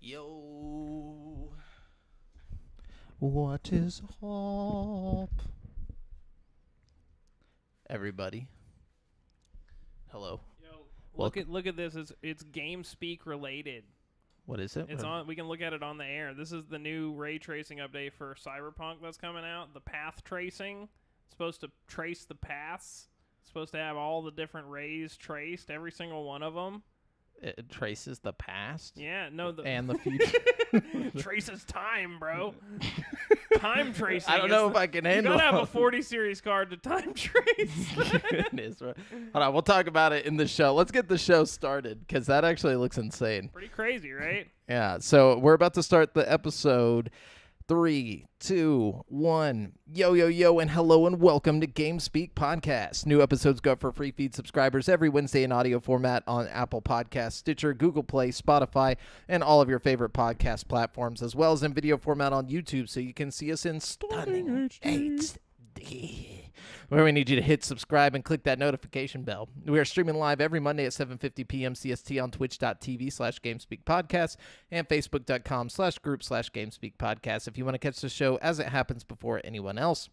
Yo, what is up, everybody? Hello. Yo, look at this. It's GameSpeak related. What is it? It's on. We can look at it on the air. This is the new ray tracing update for Cyberpunk that's coming out. The path tracing. It's supposed to trace the paths. It's supposed to have all the different rays traced, every single one of them. It traces the past. Yeah, no, and the future. Traces time, bro. Time tracing. I don't know if I can handle. You gotta have a 40 series card to time trace. Goodness, bro. Hold on, we'll talk about it in the show. Let's get the show started because that actually looks insane. Pretty crazy, right? Yeah. So we're about to start the episode. 3, 2, 1. Yo, and hello and welcome to GameSpeak Podcast. New episodes go up for free feed subscribers every Wednesday in audio format on Apple Podcasts, Stitcher, Google Play, Spotify, and all of your favorite podcast platforms, as well as in video format on YouTube, so you can see us in stunning HD. Where we need you to hit subscribe and click that notification bell. We are streaming live every Monday at 7:50 p.m. CST on twitch.tv/GameSpeakPodcast and Facebook.com/group/GameSpeakPodcast if you want to catch the show as it happens before anyone else.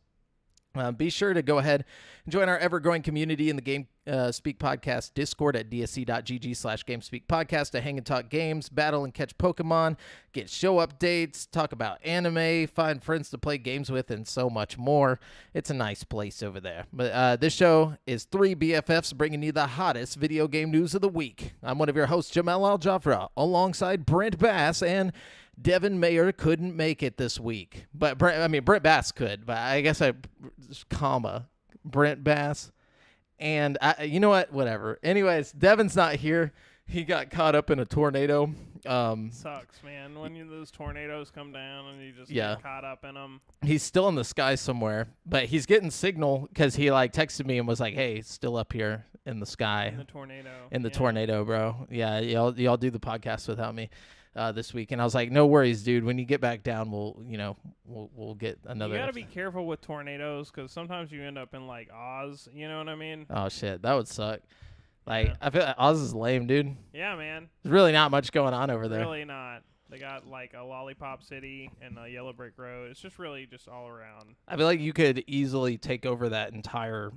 Be sure to go ahead and join our ever-growing community in the Game Speak Podcast Discord at dsc.gg/GameSpeakPodcast to hang and talk games, battle and catch Pokemon, get show updates, talk about anime, find friends to play games with, and so much more. It's a nice place over there. But this show is 3 BFFs bringing you the hottest video game news of the week. I'm one of your hosts, Jamal Al-Jafra, alongside Brent Bass, and Devin Mayer couldn't make it this week, but Brent Bass could, but I guess Brent Bass, and you know what? Whatever. Anyways, Devin's not here. He got caught up in a tornado. Sucks, man. When those tornadoes come down and you just get caught up in them. He's still in the sky somewhere, but he's getting signal because he texted me and was like, "Hey, still up here in the sky." In the tornado. Tornado, bro. Yeah, y'all do the podcast without me. This week, and I was like, no worries, dude. When you get back down, we'll get another. You gotta be careful with tornadoes because sometimes you end up in Oz. You know what I mean? Oh shit, that would suck. I feel like Oz is lame, dude. Yeah, man. There's really not much going on over there. Really not. They got a Lollipop City and a Yellow Brick Road. It's just really just all around. I feel like you could easily take over that entire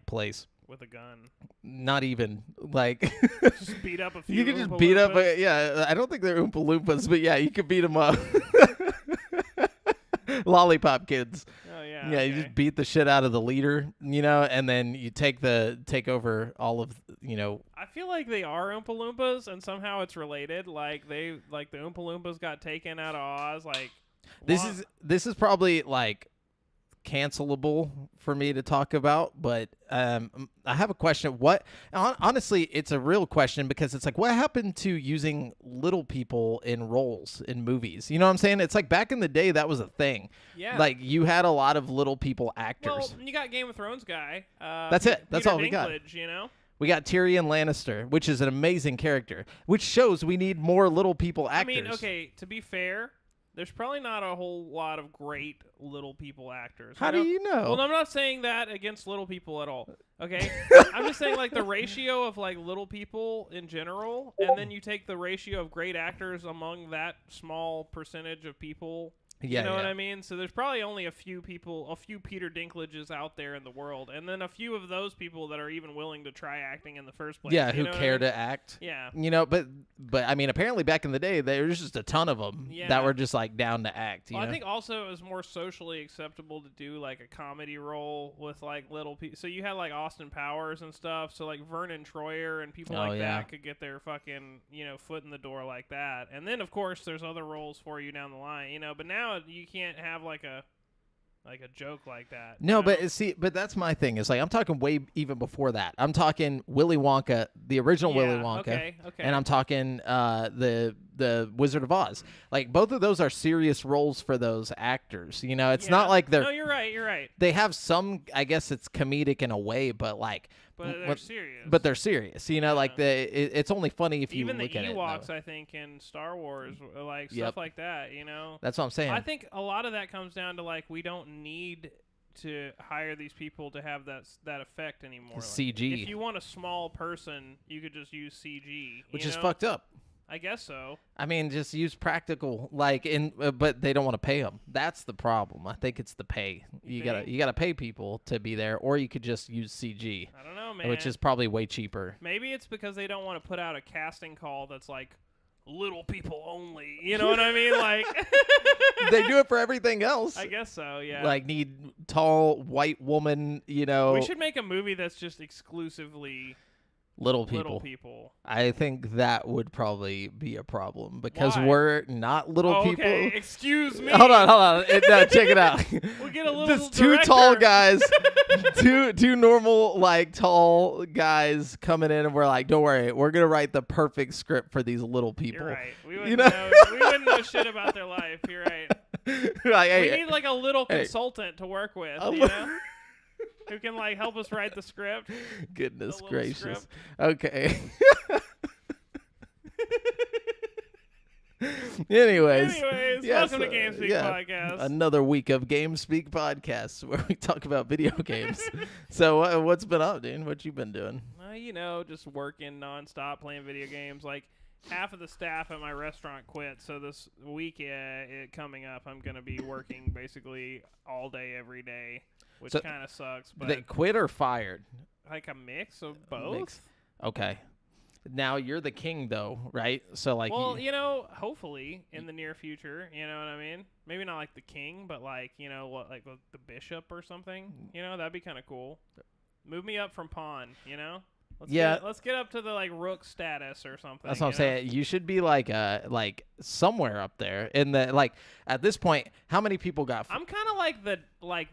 place. With a gun. Not even just beat up a few. You could just beat up. I don't think they're Oompa Loompas, but yeah, you could beat them up. Lollipop kids. Oh yeah. Yeah, okay. You just beat the shit out of the leader, and then you take over all of. I feel like they are Oompa Loompas, and somehow it's related. The Oompa Loompas got taken out of Oz. This is probably cancelable for me to talk about, but I have a question. Honestly, it's a real question because it's what happened to using little people in roles in movies? You know what I'm saying? It's back in the day that was a thing. Yeah. You had a lot of little people actors. Well, you got Game of Thrones guy. That's it. That's Peter all we got. We got Tyrion Lannister, which is an amazing character, which shows we need more little people actors. I mean, okay, to be fair, there's probably not a whole lot of great little people actors. How do you know? Well, I'm not saying that against little people at all. Okay, I'm just saying the ratio of little people in general, and then you take the ratio of great actors among that small percentage of people. Yeah, you know what I mean? So there's probably only a few Peter Dinklages out there in the world, and then a few of those people that are even willing to try acting in the first place. Yeah, who care to act. Yeah. But I mean, apparently back in the day, there was just a ton of them that were just down to act. I think also it was more socially acceptable to do a comedy role with little people. So you had Austin Powers and stuff. So Vernon Troyer and people that could get their fucking foot in the door like that. And then of course there's other roles for you down the line. But now you can't have a joke like that. No, but that's my thing. Is I'm talking way even before that. I'm talking Willy Wonka, the original Willy Wonka, okay. And I'm talking the Wizard of Oz. Both of those are serious roles for those actors. It's not like they're. No, you're right. They have some. I guess it's comedic in a way, but But they're serious. But they're serious. It's only funny if you look at it. Even the Ewoks, I think, in Star Wars, stuff like that. That's what I'm saying. I think a lot of that comes down to we don't need to hire these people to have that effect anymore. CG. If you want a small person, you could just use CG. Which is fucked up. I guess so. I mean, just use practical, but they don't want to pay them. That's the problem. I think it's the pay. You gotta pay people to be there, or you could just use CG. I don't know, man. Which is probably way cheaper. Maybe it's because they don't want to put out a casting call that's like little people only. You know what I mean? Like they do it for everything else. I guess so. Yeah. Like need tall white woman. You know. We should make a movie that's just exclusively. Little people. I think that would probably be a problem because we're not little people. Okay, excuse me. Hold on. No, check it out. We'll get a little just two tall guys, two normal tall guys coming in, and we're like, don't worry, we're gonna write the perfect script for these little people. You're right. We wouldn't know shit about their life. You're right. We need like a little consultant to work with. You know? Who can help us write the script? Goodness gracious. Script. Okay. Anyways, welcome to Game Speak Podcast. Another week of Game Speak Podcasts where we talk about video games. So what's been up, dude? What you been doing? Just working nonstop, playing video games. Half of the staff at my restaurant quit, so this week coming up, I'm going to be working basically all day, every day. Which kind of sucks. But they quit or fired? Like a mix of both. Okay. Now you're the king, though, right? So well, hopefully in the near future, you know what I mean? Maybe not like the king, but the bishop or something. That'd be kind of cool. Move me up from pawn. Let's get up to the rook status or something. That's what I'm saying. You should be somewhere up there in the at this point. How many people got? I'm kind of like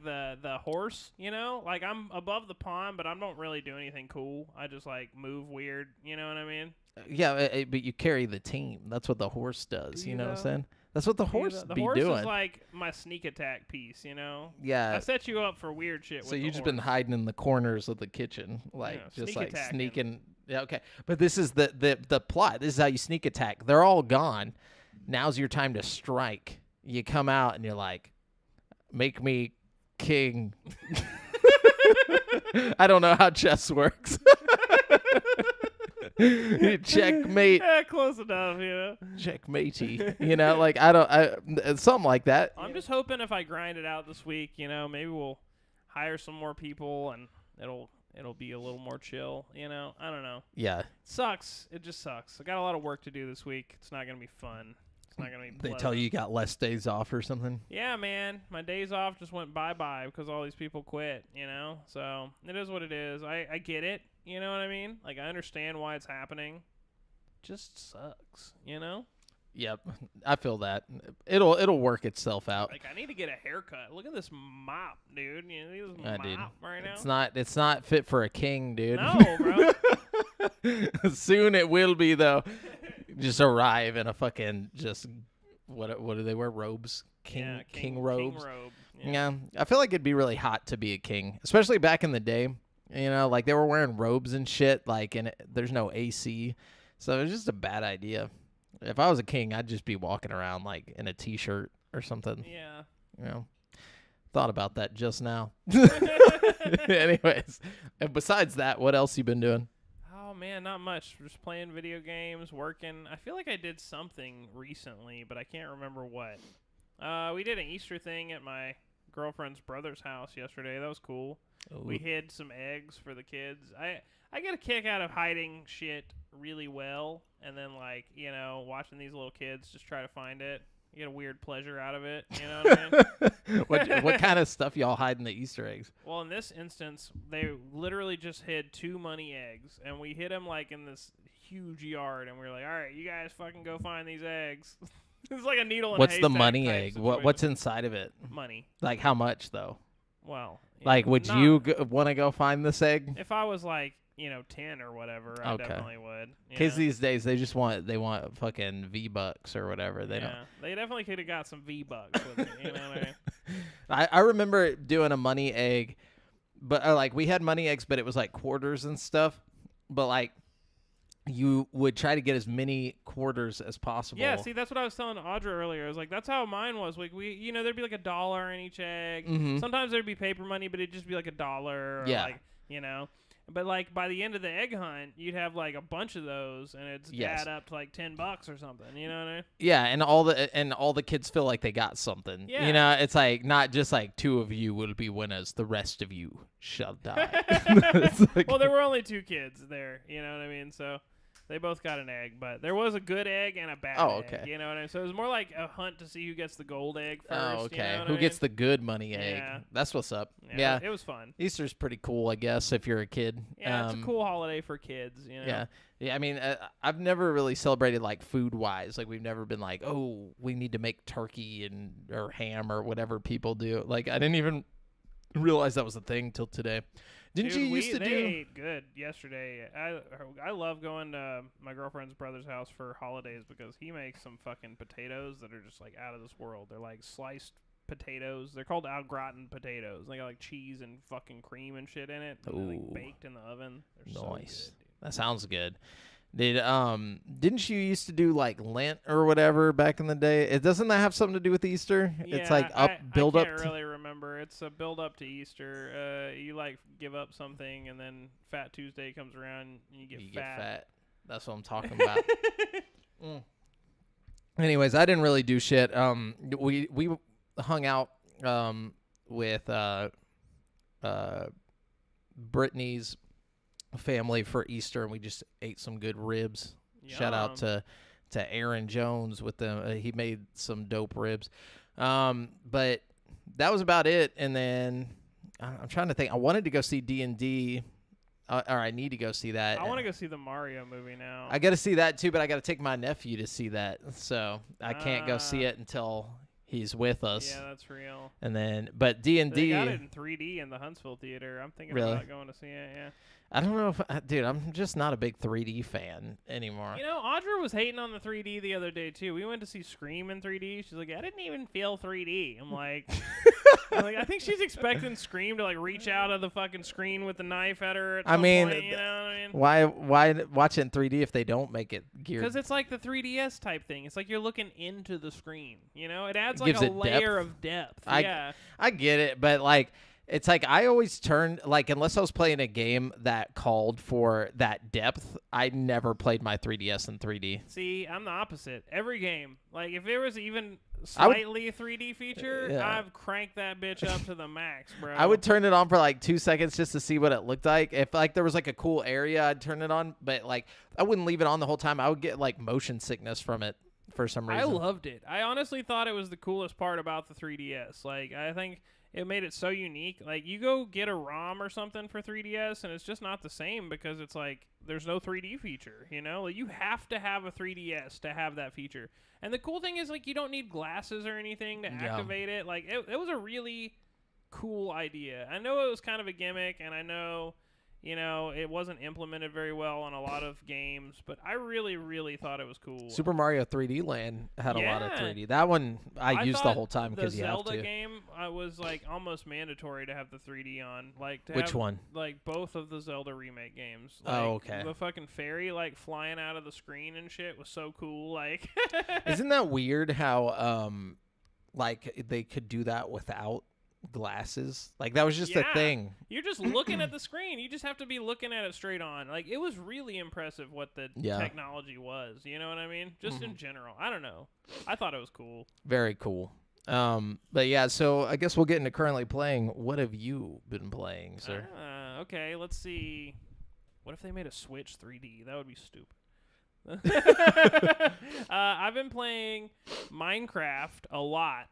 the horse. I'm above the pawn, but I don't really do anything cool. I just move weird. You know what I mean? Yeah, but you carry the team. That's what the horse does. You know what I'm saying? That's what the horse be doing. The horse is like my sneak attack piece, Yeah. I set you up for weird shit with so you've just horse. been hiding in the corners of the kitchen, sneaking. Yeah, okay. But this is the plot. This is how you sneak attack. They're all gone. Now's your time to strike. You come out and you're like, make me king. I don't know how chess works. Checkmate. Yeah, close enough, Checkmatey. Something like that. I'm just hoping if I grind it out this week, maybe we'll hire some more people and it'll be a little more chill, I don't know. Yeah. Sucks. It just sucks. I got a lot of work to do this week. It's not going to be fun. It's not going to be pleasant. They tell you got less days off or something? Yeah, man. My days off just went bye-bye because all these people quit, So it is what it is. I get it. You know what I mean? I understand why it's happening. Just sucks, Yep, I feel that. It'll work itself out. I need to get a haircut. Look at this mop, dude. This mop right now. It's not fit for a king, dude. No, bro. Soon it will be though. Just arrive in a fucking what do they wear? Robes? King robes. King robe. Yeah, I feel like it'd be really hot to be a king, especially back in the day. They were wearing robes and shit, and there's no AC. So it was just a bad idea. If I was a king, I'd just be walking around in a t-shirt or something. Yeah. Thought about that just now. Anyways, and besides that, what else you been doing? Oh, man, not much. Just playing video games, working. I feel like I did something recently, but I can't remember what. We did an Easter thing at my girlfriend's brother's house yesterday. That was cool. Ooh. We hid some eggs for the kids. I get a kick out of hiding shit really well, and then watching these little kids just try to find it. You get a weird pleasure out of it. You know what I mean? What kind of stuff y'all hide in the Easter eggs? Well, in this instance, they literally just hid 2 money eggs, and we hid them in this huge yard, and we were like, all right, you guys fucking go find these eggs. It's like a needle in a haystack. What's the money egg? Situation. What's inside of it? Money. How much though? Well, would you want to go find this egg? If I was 10 or whatever, I definitely would. Because these days they want fucking V-Bucks or whatever. They definitely could have got some V-Bucks with it. You know what I mean? I remember doing a money egg, but we had money eggs, but it was quarters and stuff. But you would try to get as many quarters as possible. Yeah, see, that's what I was telling Audra earlier. I was like, that's how mine was. We there'd be $1 in each egg. Mm-hmm. Sometimes there'd be paper money, but it'd just be $1. Yeah. But like by the end of the egg hunt, you'd have like a bunch of those, and it's add up to like $10 or something. You know what I mean? Yeah, and all the kids feel like they got something. Yeah. You know, it's like not just like 2 of you will be winners, the rest of you shall die. Like, well, there were only 2 kids there. You know what I mean? So they both got an egg, but there was a good egg and a bad egg. You know what I mean? So it was more like a hunt to see who gets the gold egg first. Oh, okay. You know Who gets the good money egg? Yeah. That's what's up. Yeah. It was fun. Easter's pretty cool, I guess, if you're a kid. Yeah, it's a cool holiday for kids. You know? Yeah. Yeah, I mean, I've never really celebrated like food-wise. Like we've never been like, oh, we need to make turkey or ham or whatever people do. Like I didn't even realize that was a thing till today. Didn't Dude, you used to they do? ate good yesterday. I love going to my girlfriend's brother's house for holidays because he makes some fucking potatoes that are just like out of this world. They're like sliced potatoes. They're called au gratin potatoes. They got like cheese and fucking cream and shit in it. And they're like baked in the oven. They're so good, dude. That sounds good. Didn't you used to do like Lent or whatever back in the day? It doesn't that have something to do with Easter? Yeah, it's like build I up. can't really remember. It's a build up to Easter. You like give up something, and then Fat Tuesday comes around, and you get fat. That's what I'm talking about. Anyways, I didn't really do shit. We hung out with Brittany's family for Easter, and we just ate some good ribs. Yum. Shout out to Aaron Jones with them. He made some dope ribs. But that was about it. And then I'm trying to think. I wanted to go see D&D. Or I need to go see that. I want to go see the Mario movie now. I got to see that too, but I got to take my nephew to see that. So I can't go see it until he's with us. Yeah, that's real. And then, but D&D. They got it in 3D in the Huntsville Theater. I'm thinking about going to see it, yeah. I don't know if, dude, I'm just not a big 3D fan anymore. You know, Audra was hating on the 3D the other day, too. We went to see Scream in 3D. She's like, I didn't even feel 3D. I'm like, I think she's expecting Scream to, like, reach out of the fucking screen with the knife at her at some point, you know what I mean? Why watch it in 3D if they don't make it geared? Because it's like the 3DS type thing. It's like you're looking into the screen, you know? It adds, like, Gives a it layer depth. of depth. I get it, but, like, it's like I always turn, like, unless I was playing a game that called for that depth, I never played my 3DS in 3D. See, I'm the opposite. Every game. Like, if there was even slightly a 3D feature, I've cranked that bitch up to the max, bro. I would turn it on for, like, 2 seconds just to see what it looked like. If, like, there was, like, a cool area, I'd turn it on. But, like, I wouldn't leave it on the whole time. I would get, like, motion sickness from it for some reason. I loved it. I honestly thought it was the coolest part about the 3DS. Like, I think it made it so unique. Like, you go get a ROM or something for 3DS, and it's just not the same because it's like there's no 3D feature, you know? Like, you have to have a 3DS to have that feature. And the cool thing is, like, you don't need glasses or anything to activate it. Like, it was a really cool idea. I know it was kind of a gimmick, and I know, you know, it wasn't implemented very well on a lot of games, but I really, really thought it was cool. Super Mario 3D Land had a lot of 3D. That one I used the whole time because you have to. The Zelda game was like almost mandatory to have the 3D on. Like Which one? Like both of the Zelda remake games. Like, oh, okay. The fucking fairy like flying out of the screen and shit was so cool. Like, isn't that weird how like they could do that without glasses? Like that was just a thing. You're just looking at the screen. You just have to be looking at it straight on. Like, it was really impressive what the technology was. You know what I mean? Just in general. I don't know. I thought it was cool. Very cool. But yeah, so I guess we'll get into currently playing. What have you been playing, sir? Okay, let's see. What if they made a Switch 3D? That would be stupid. I've been playing Minecraft a lot.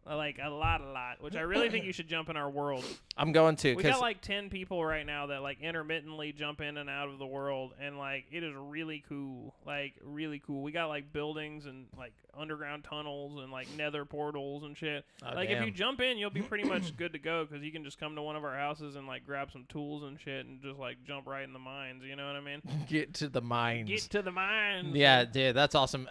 Like a lot, which I really think you should jump in our world. I'm going to. We got like 10 people right now that like intermittently jump in and out of the world, and like it is really cool. Like really cool. We got like buildings and like underground tunnels and like nether portals and shit. Like if you jump in, you'll be pretty much good to go because you can just come to one of our houses and like grab some tools and shit and just like jump right in the mines. You know what I mean? Get to the mines. Get to the mines. Yeah, dude, that's awesome.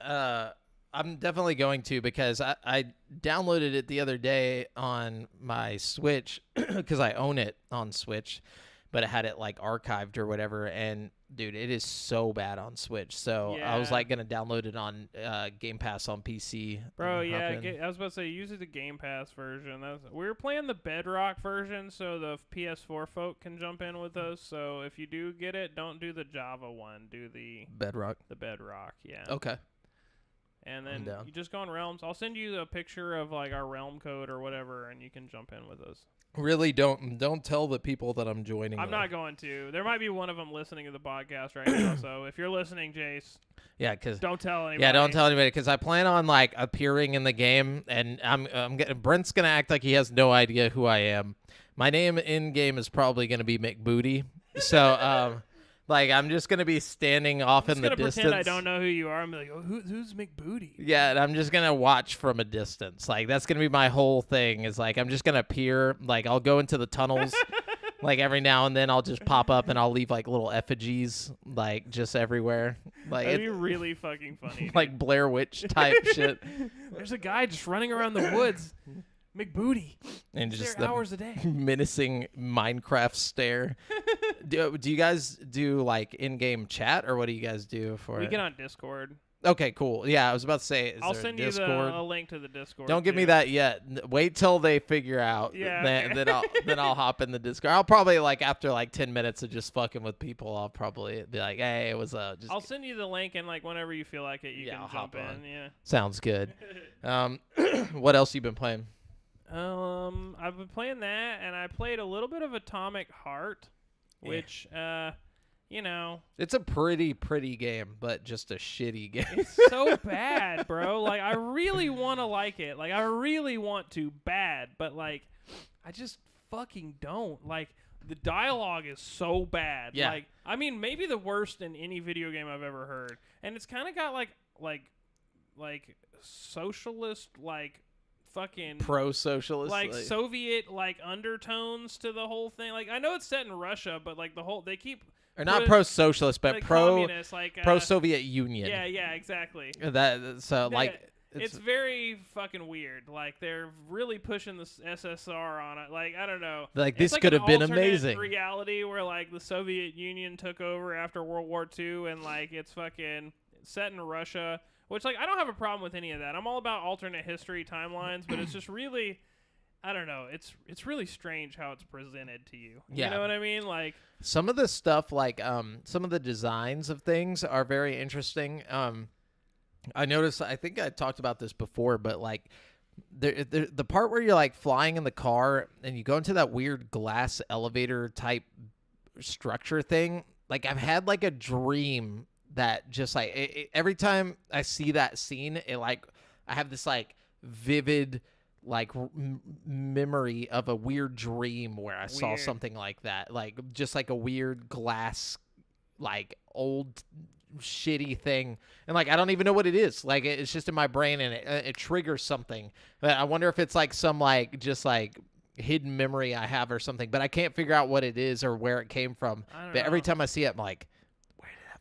I'm definitely going to because I downloaded it the other day on my Switch because I own it on Switch, but it had it like archived or whatever. And Dude, it is so bad on Switch. So I was like gonna download it on Game Pass on PC. Bro, yeah, I was about to say use the Game Pass version. We were playing the Bedrock version, so the PS4 folk can jump in with us. So if you do get it, don't do the Java one. Do the Bedrock. The Bedrock, yeah. Okay. And then you just go on Realms. I'll send you a picture of like our Realm code or whatever, and you can jump in with us. Really, don't tell the people that I'm joining. I'm not going to. There might be one of them listening to the podcast right now. So if you're listening, Jace, don't tell anybody. Yeah, don't tell anybody because I plan on like appearing in the game, and Brent's gonna act like he has no idea who I am. My name in game is probably gonna be McBooty. So like I'm just gonna be standing off in the distance. Pretend I don't know who you are. I'm like, oh, who's McBooty? Yeah, and I'm just gonna watch from a distance. Like that's gonna be my whole thing. Is like I'm just gonna appear. Like I'll go into the tunnels. Like every now and then I'll just pop up and I'll leave like little effigies like just everywhere. Like that'd be really fucking funny. Like Blair Witch type shit. There's a guy just running around the woods. McBooty. And just the hours a day. Menacing Minecraft stare. Do you guys do like in-game chat or what do you guys do for it? We get on Discord. Okay, cool. Yeah, I was about to say, I'll send you a link to the Discord. Don't give me that yet. Wait till they figure out. Yeah. Then I'll hop in the Discord. I'll probably like after like 10 minutes of just fucking with people, I'll probably be like, hey, it was just. I'll send you the link and like whenever you feel like it, you can jump in. Yeah. Sounds good. What else you been playing? I've been playing that, and I played a little bit of Atomic Heart, which, you know, it's a pretty game, but just a shitty game. It's so bad, bro. Like, I really want to like it. Like, I really want to bad, but like, I just fucking don't. Like, the dialogue is so bad. Yeah. Like, I mean, maybe the worst in any video game I've ever heard, and it's kind of got like socialist fucking pro-socialist, like Soviet undertones to the whole thing. Like I know it's set in Russia, but like they keep not pro-socialist, but communist, pro-Soviet Union. Yeah, exactly. It's very fucking weird. Like they're really pushing the SSR on it. Like I don't know. Like this could have been amazing. Reality where like the Soviet Union took over after World War II, and like it's fucking set in Russia. Which, like, I don't have a problem with any of that. I'm all about alternate history timelines, but it's just really, I don't know. It's really strange how it's presented to you. Yeah. You know what I mean? Like some of the stuff, like some of the designs of things are very interesting. I noticed. I think I talked about this before, but like the part where you're like flying in the car and you go into that weird glass elevator type structure thing. Like I've had like a dream. That just like every time I see that scene, it like I have this like vivid like memory of a weird dream where I saw something like that, like just like a weird glass, like old shitty thing, and like I don't even know what it is. Like it's just in my brain, and it triggers something. But I wonder if it's like some like just like hidden memory I have or something. But I can't figure out what it is or where it came from. But every time I see it, I'm like,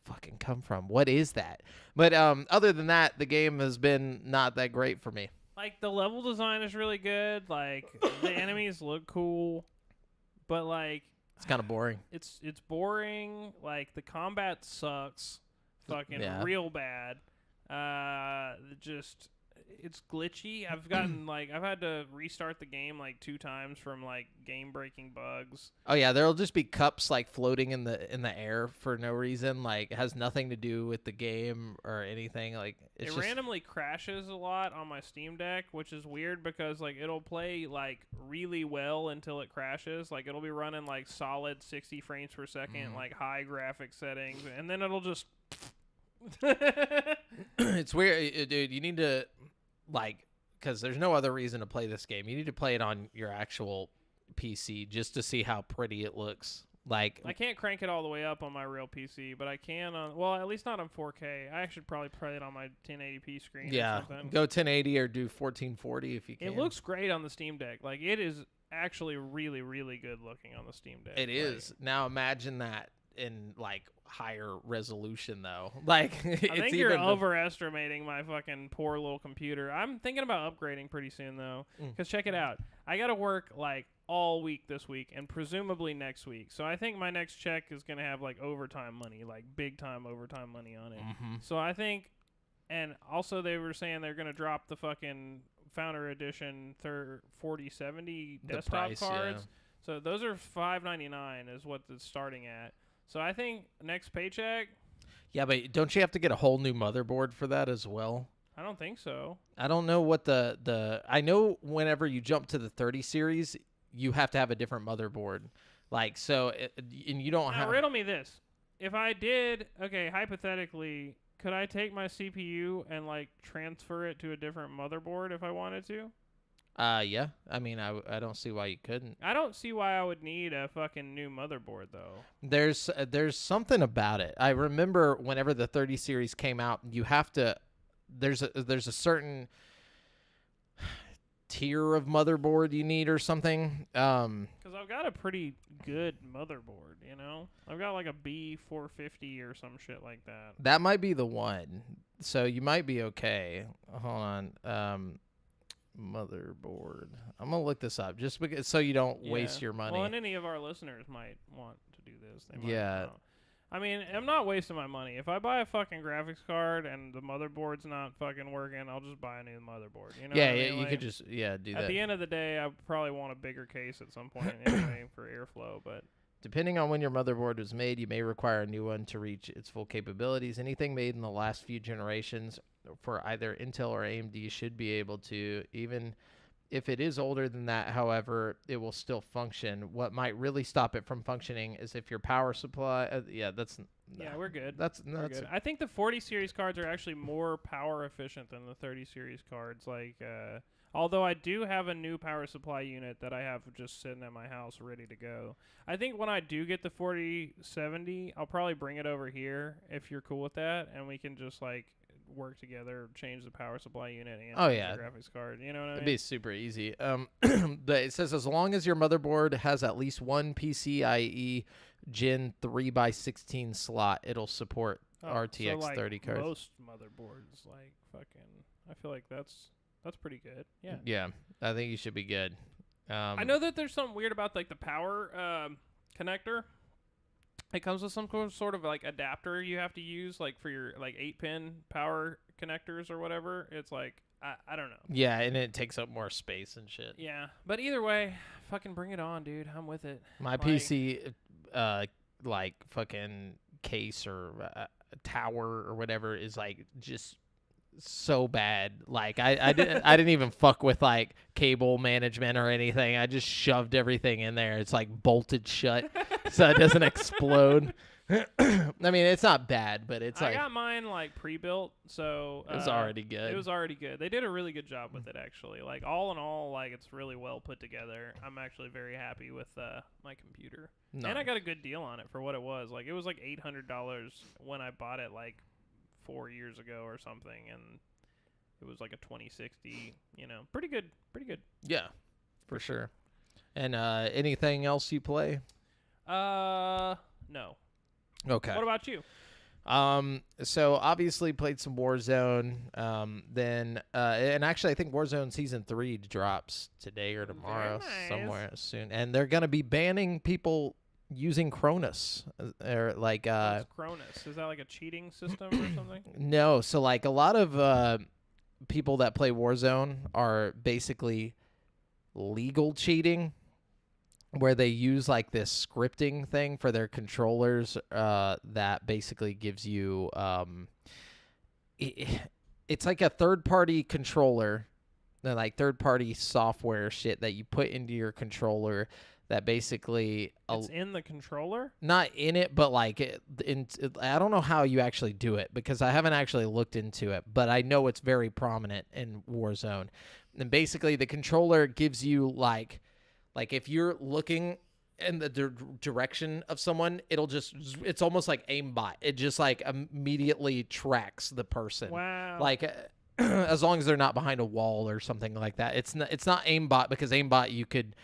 fucking come from? What is that? But other than that, the game has been not that great for me. Like the level design is really good. Like the enemies look cool, but like it's kind of boring. It's boring. Like the combat sucks, fucking real bad. Just it's glitchy. I've gotten I've had to restart the game like 2 times from like game breaking bugs. Oh yeah, there'll just be cups like floating in the air for no reason. Like it has nothing to do with the game or anything. Like it randomly crashes a lot on my Steam Deck, which is weird because like it'll play like really well until it crashes. Like it'll be running like solid 60 frames per second, like high graphic settings, and then it'll just It's weird, dude. You need to because there's no other reason to play this game. You need to play it on your actual PC just to see how pretty it looks. Like I can't crank it all the way up on my real PC, but I can on at least not on 4K. I should probably play it on my 1080p screen. Yeah, or something. Go 1080 or do 1440 if you can. It looks great on the Steam Deck. Like it is actually really, really good looking on the Steam Deck. It is. Now imagine that in like higher resolution though. Like I think you're overestimating my fucking poor little computer. I'm thinking about upgrading pretty soon though, because check it out. I gotta work like all week this week and presumably next week. So I think my next check is going to have like overtime money, like big time overtime money on it. Mm-hmm. So I think, and also they were saying they're going to drop the fucking Founder Edition 4070 desktop price, cards. yeah. So those are $599 is what it's starting at. So I think next paycheck. Yeah, but don't you have to get a whole new motherboard for that as well? I don't think so. I don't know what I know whenever you jump to the 30 series, you have to have a different motherboard. Like, so, and you don't have... Now, riddle me this. If I did, okay, hypothetically, could I take my CPU and, like, transfer it to a different motherboard if I wanted to? Yeah. I mean, I don't see why you couldn't. I don't see why I would need a fucking new motherboard, though. There's something about it. I remember whenever the 30 series came out, you have to... There's a certain tier of motherboard you need or something. Because I've got a pretty good motherboard, you know? I've got like a B450 or some shit like that. That might be the one. So you might be okay. Hold on. Motherboard. I'm going to look this up just because so you don't waste your money. Well, and any of our listeners might want to do this. They might yeah. I mean, I'm not wasting my money. If I buy a fucking graphics card and the motherboard's not fucking working, I'll just buy a new motherboard. You know? Yeah, what I yeah, mean? you Like, could just do that. At the end of the day, I probably want a bigger case at some point anyway for airflow. But depending on when your motherboard was made, you may require a new one to reach its full capabilities. Anything made in the last few generations for either Intel or AMD should be able to, even if it is older than that, however, it will still function. What might really stop it from functioning is if your power supply... yeah, we're good. We're good. I think the 40 series cards are actually more power efficient than the 30 series cards. Like, although I do have a new power supply unit that I have just sitting at my house ready to go. I think when I do get the 4070, I'll probably bring it over here if you're cool with that, and we can just like work together, change the power supply unit and the graphics card. You know what I mean? It'd be super easy. It says as long as your motherboard has at least one PCIe Gen 3x16 slot, it'll support RTX so like 30 cards. Most motherboards, like fucking, I feel like that's pretty good. Yeah. Yeah, I think you should be good. I know that there's something weird about like the power connector. It comes with some sort of like adapter you have to use like for your like 8-pin power connectors or whatever. It's like I don't know. Yeah, and it takes up more space and shit. Yeah, but either way, fucking bring it on, dude. I'm with it. My PC, like fucking case or tower or whatever is like just so bad. Like I didn't even fuck with like cable management or anything. I just shoved everything in there. It's like bolted shut so it doesn't explode. I mean, it's not bad, but it's like... I got mine, like, pre-built, so... It was already good. It was already good. They did a really good job with it, actually. Like, all in all, like, it's really well put together. I'm actually very happy with my computer. No. And I got a good deal on it for what it was. Like, it was, like, $800 when I bought it, like, 4 years ago or something, and it was, like, a 2060, you know. Pretty good. Yeah, for sure. And anything else you play? No. Okay. What about you? So obviously played some Warzone. Then and actually I think Warzone Season 3 drops today or tomorrow, somewhere soon. And they're gonna be banning people using Cronus. Or like What's Cronus? Is that like a cheating system or something? No, so like a lot of people that play Warzone are basically legal cheating, where they use like this scripting thing for their controllers that basically gives you it's like a third-party controller, like third-party software shit that you put into your controller that basically it's in the controller? Not in it, but like I don't know how you actually do it because I haven't actually looked into it, but I know it's very prominent in Warzone. And basically the controller gives you like if you're looking in the direction of someone, it's almost like aimbot. It just like immediately tracks the person. Wow. Like as long as they're not behind a wall or something like that. It's not aimbot because aimbot you could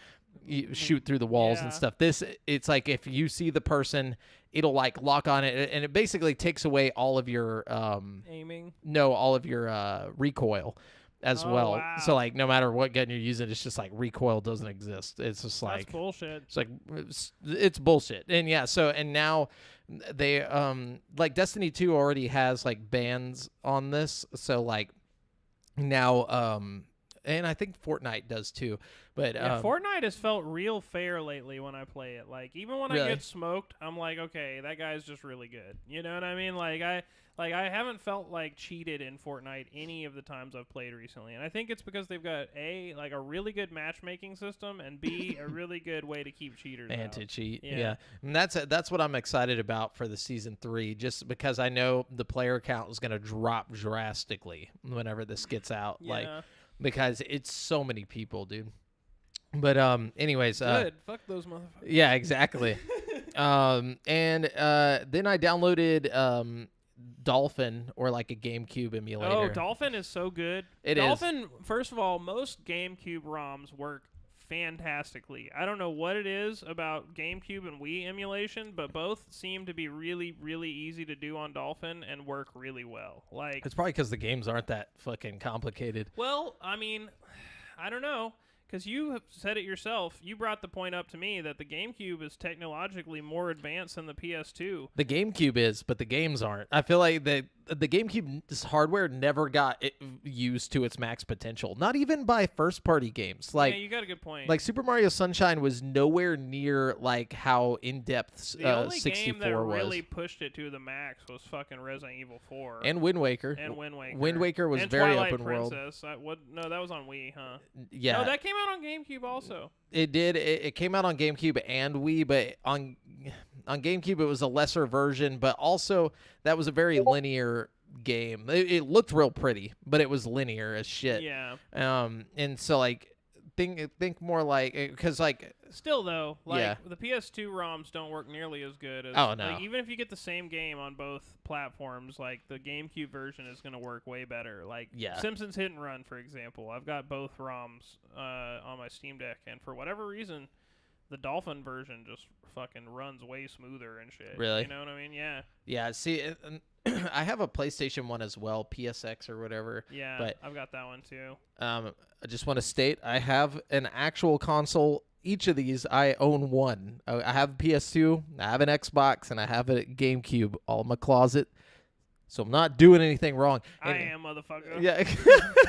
shoot through the walls and stuff. It's like if you see the person, it'll like lock on it, and it basically takes away all of your aiming. No, all of your recoil. as Oh, well. wow. So like no matter what gun you're using, it's just like recoil doesn't exist. It's just That's like bullshit. it's like it's bullshit. And yeah, so and now they like Destiny 2 already has like bans on this. So like now and I think Fortnite does too. But Yeah, Fortnite has felt real fair lately when I play it. Like even when I Really? get smoked, I'm like, okay, that guy's just really good. You know what I mean? Like I haven't felt like cheated in Fortnite any of the times I've played recently. And I think it's because they've got A, like a really good matchmaking system, and B, a really good way to keep cheaters and out. to cheat. Yeah. Yeah. And that's what I'm excited about for the season 3, just because I know the player count is going to drop drastically whenever this gets out. Yeah. Like because it's so many people, dude. But anyways, Good. Fuck those motherfuckers. yeah, exactly. And then I downloaded Dolphin, or like a GameCube emulator. Oh, Dolphin is so good. It is. Dolphin, first of all, most GameCube ROMs work fantastically. I don't know what it is about GameCube and Wii emulation, but both seem to be really, really easy to do on Dolphin and work really well. Like, It's probably because the games aren't that fucking complicated. well, I mean, I don't know. Because you have said it yourself. You brought the point up to me that the GameCube is technologically more advanced than the PS2. The GameCube is, but the games aren't. I feel like the GameCube's hardware never got used to its max potential. Not even by first-party games. Like, yeah, you got a good point. like Super Mario Sunshine was nowhere near like how in-depth the only 64 game that was. really pushed it to the max was fucking Resident Evil 4. And Wind Waker. And Wind Waker. Wind Waker was and very Twilight open world. Princess. No, that was on Wii, huh? Yeah. No, that came out on GameCube also. It did. It came out on GameCube and Wii, but on GameCube it was a lesser version, but also that was a very linear game. It looked real pretty, but it was linear as shit. Yeah. And so like think more like, because like Still though, like Yeah. the PS2 ROMs don't work nearly as good as. Oh, no. Like, even if you get the same game on both platforms, like the GameCube version is going to work way better. Like Yeah. Simpsons Hit and Run, for example. I've got both ROMs on my Steam Deck, and for whatever reason, the Dolphin version just fucking runs way smoother and shit. Really? You know what I mean? Yeah. yeah. See, I have a PlayStation 1 as well, PSX or whatever. Yeah. But I've got that one too. I just want to state I have an actual console. Each of these, I own one. I have a PS2, I have an Xbox, and I have a GameCube all in my closet. So I'm not doing anything wrong. I And- am, motherfucker. Yeah.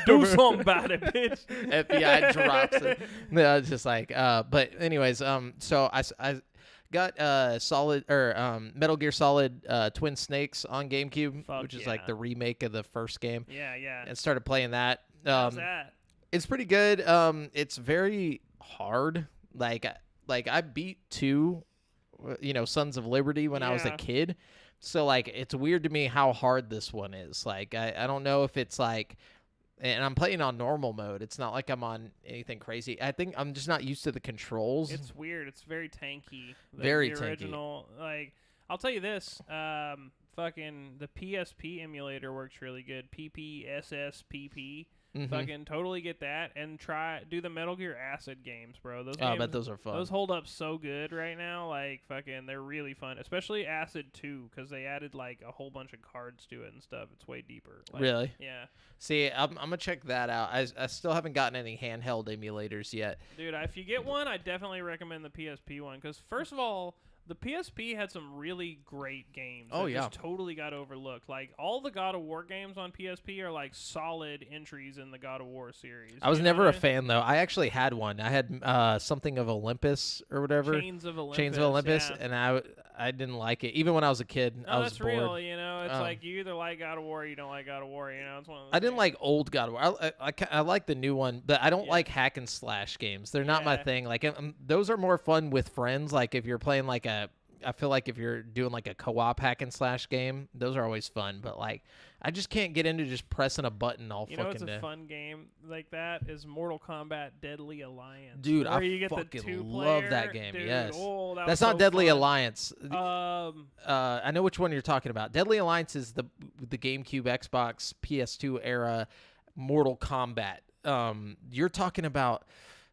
Do something about it, bitch. FBI drops it. No, it's just like, but anyways, so I got Metal Gear Solid Twin Snakes on GameCube, Fuck which is yeah. like the remake of the first game, Yeah, yeah. and started playing that. How's that? It's pretty good. It's very hard. Like I beat 2, Sons of Liberty when I was a Yeah. kid. So like it's weird to me how hard this one is. Like I don't know if it's like, and I'm playing on normal mode. It's not like I'm on anything crazy. I think I'm just not used to the controls. It's weird. It's very tanky. Very the tanky. original, like, I'll tell you this. Fucking the PSP emulator works really good. PPSSPP. Mhm. Fucking totally get that and do the Metal Gear Acid games, bro. Those Oh, I games, bet those are fun. those hold up so good right now. Like fucking, they're really fun. Especially Acid 2 because they added like a whole bunch of cards to it and stuff. It's way deeper. Like, Really? Yeah. See, I'm gonna check that out. I still haven't gotten any handheld emulators yet. Dude, if you get one, I definitely recommend the PSP one because first of all, the PSP had some really great games. Oh, that yeah. just totally got overlooked. Like all the God of War games on PSP are like solid entries in the God of War series. I was You know never what a I mean? fan though. I actually had one. I had something of Olympus or whatever. Chains of Olympus. Chains of Olympus, yeah. and I didn't like it. Even when I was a kid, No, I was that's bored. real. You know, it's Um, like you either like God of War or you don't like God of War. You know, it's one of those I didn't things. like old God of War. I like the new one, but I don't Yeah. like hack and slash games. They're not my Yeah. thing. Like those are more fun with friends. Like if you're playing like I feel like if you're doing like a co-op hack and slash game, those are always fun. But like, I just can't get into just pressing a button all You know, fucking it's a day. fun game like that is Mortal Kombat Deadly Alliance. Dude, where I you get the fucking two-player. love that game. Dude, Yes, oh, that that's was not so Deadly fun. Alliance. Um, I know which one you're talking about. Deadly Alliance is the GameCube, Xbox, PS2 era Mortal Kombat. You're talking about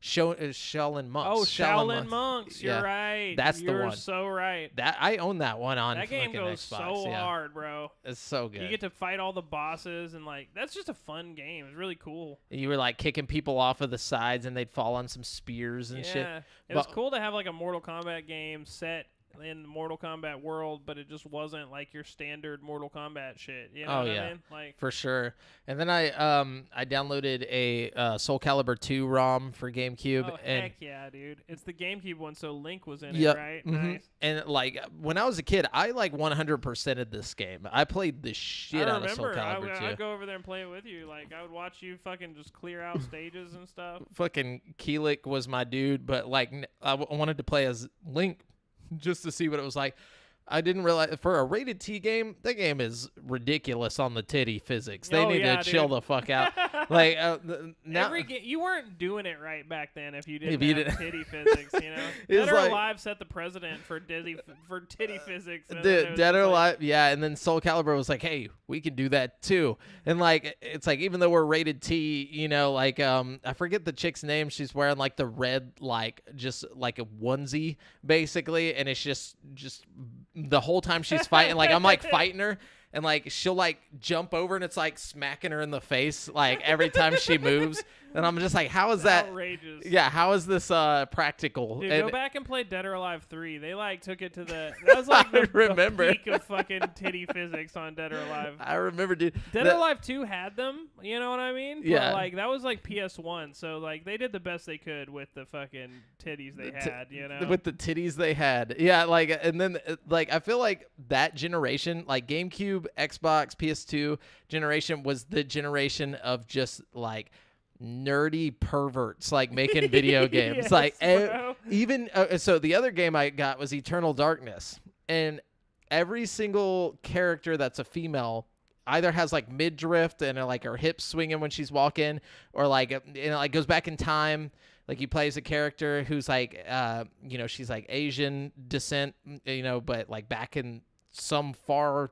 Shaolin Monks. Oh, Shaolin Monks. You're right. That's the one. You're so right. That I own that one on that game goes Xbox, so hard, bro. It's so good. You get to fight all the bosses, and like that's just a fun game. It's really cool. You were like kicking people off of the sides, and they'd fall on some spears and shit. Yeah, it was cool to have like a Mortal Kombat game set in the Mortal Kombat world, but it just wasn't like your standard Mortal Kombat shit. You know what I mean? Like for sure. And then I downloaded a Soul Calibur 2 ROM for GameCube. Oh and heck yeah, dude! It's the GameCube one, so Link was in yep, it, right? Nice. And like when I was a kid, I like 100%ed this game. I played the shit out of Soul Calibur 2. I'd go over there and play it with you. Like I would watch you fucking just clear out stages and stuff. Fucking Keelik was my dude, but like I wanted to play as Link just to see what it was like. I didn't realize for a rated T game, that game is ridiculous on the titty physics. They need to chill the fuck out. Like now, you weren't doing it right back then if you didn't have titty physics. You know, Dead or Alive set the precedent for titty physics. Dead or Alive, yeah. And then Soul Calibur was like, hey, we can do that too. And like it's like even though we're rated T, you know, like I forget the chick's name. She's wearing like the red just like a onesie basically, and it's just the whole time she's fighting, like I'm like fighting her, and like she'll like jump over, and it's like smacking her in the face like every time she moves, and I'm just like, how is that outrageous? Yeah, how is this practical? Dude, go back and play Dead or Alive 3. They like took it to that was like the peak of fucking titty physics on Dead or Alive. I remember, dude. Dead or Alive 2 had them, you know what I mean? Yeah. But like that was like PS1, so like they did the best they could with the fucking titties they had, you know? With the titties they had. Yeah, like, and then like I feel like that generation, like GameCube, Xbox, PS2 generation was the generation of just like nerdy perverts like making video games. Yes, like even so the other game I got was Eternal Darkness, and every single character that's a female either has like midriff and like her hips swinging when she's walking, or like like goes back in time. Like he plays a character who's like you know, she's like Asian descent, you know, but like back in some far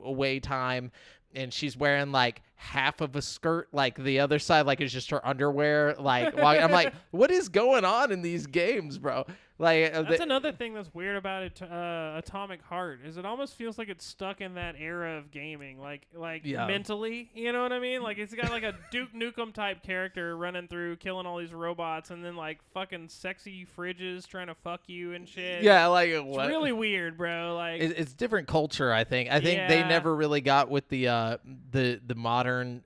away time, and she's wearing like half of a skirt, like the other side like is just her underwear. Like I'm like, what is going on in these games, bro? Like that's another thing that's weird about it. Atomic Heart is it almost feels like it's stuck in that era of gaming, like mentally. You know what I mean? Like it's got like a Duke Nukem type character running through, killing all these robots, and then like fucking sexy fridges trying to fuck you and shit. Yeah, like it's really weird, bro. Like it's different culture. I think they never really got with the modern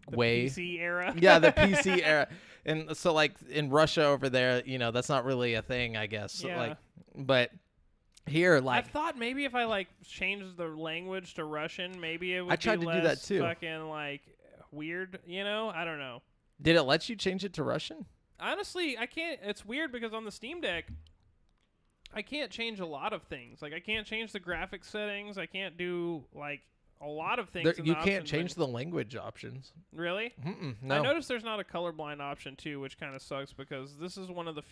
way. PC era. Yeah, the PC era. And so, like, in Russia over there, you know, that's not really a thing, I guess. Yeah. Like, but here, like... I thought maybe if I, like, changed the language to Russian, maybe it would I tried be to less do that, too. Fucking, like, weird, you know? I don't know. Did it let you change it to Russian? Honestly, I can't... It's weird because on the Steam Deck, I can't change a lot of things. Like, I can't change the graphics settings. I can't do, like... a lot of things. You can't change the language options. Really? No. I noticed there's not a colorblind option too, which kind of sucks because this is one of the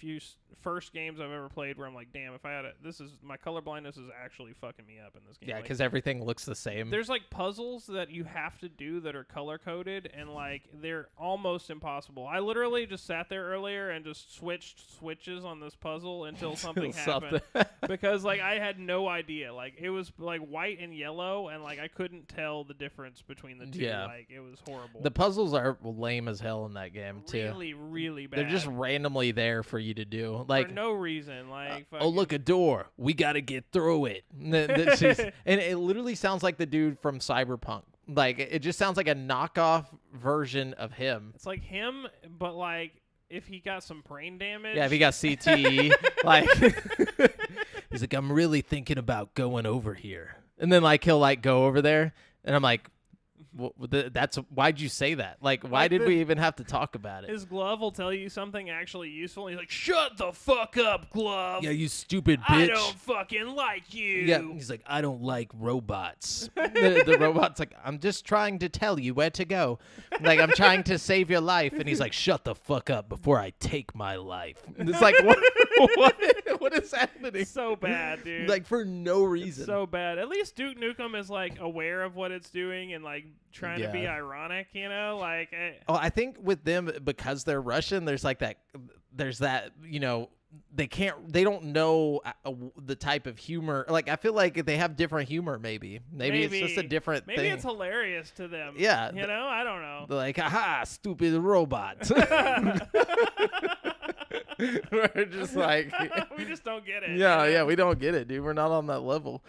first games I've ever played where I'm like, damn, if I had it, my colorblindness is actually fucking me up in this game. Yeah, like, because everything looks the same. There's like puzzles that you have to do that are color coded, and like they're almost impossible. I literally just sat there earlier and just switched switches on this puzzle until something happened because like I had no idea. Like it was like white and yellow, and like I couldn't tell the difference between the two. Yeah. Like it was horrible. The puzzles are lame as hell in that game too. Really, really bad. They're just randomly there for you to do, like for no reason. Like oh, look, a door. We got to get through it. And it literally sounds like the dude from Cyberpunk. Like it just sounds like a knockoff version of him. It's like him, but like if he got some brain damage. Yeah, if he got CTE, like he's like, I'm really thinking about going over here, and then like he'll like go over there, and I'm like, that's why'd you say that? Like, why did we even have to talk about it? His glove will tell you something actually useful. And he's like, "Shut the fuck up, glove! Yeah, you stupid bitch! I don't fucking like you." Yeah, he's like, I don't like robots. the robot's like, I'm just trying to tell you where to go. Like, I'm trying to save your life, and he's like, shut the fuck up before I take my life. And it's like, what is happening? So bad, dude. Like for no reason. So bad. At least Duke Nukem is like aware of what it's doing and like trying to be ironic, you know, like. I think with them, because they're Russian, there's that, they don't know the type of humor. Like, I feel like they have different humor. Maybe it's just a different thing. Maybe it's hilarious to them. Yeah, you know, I don't know. They're like, haha, stupid robot. We're just like, we just don't get it. Yeah, we don't get it, dude. We're not on that level.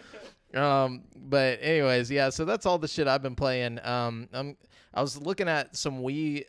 But anyways, yeah. So that's all the shit I've been playing. I was looking at some Wii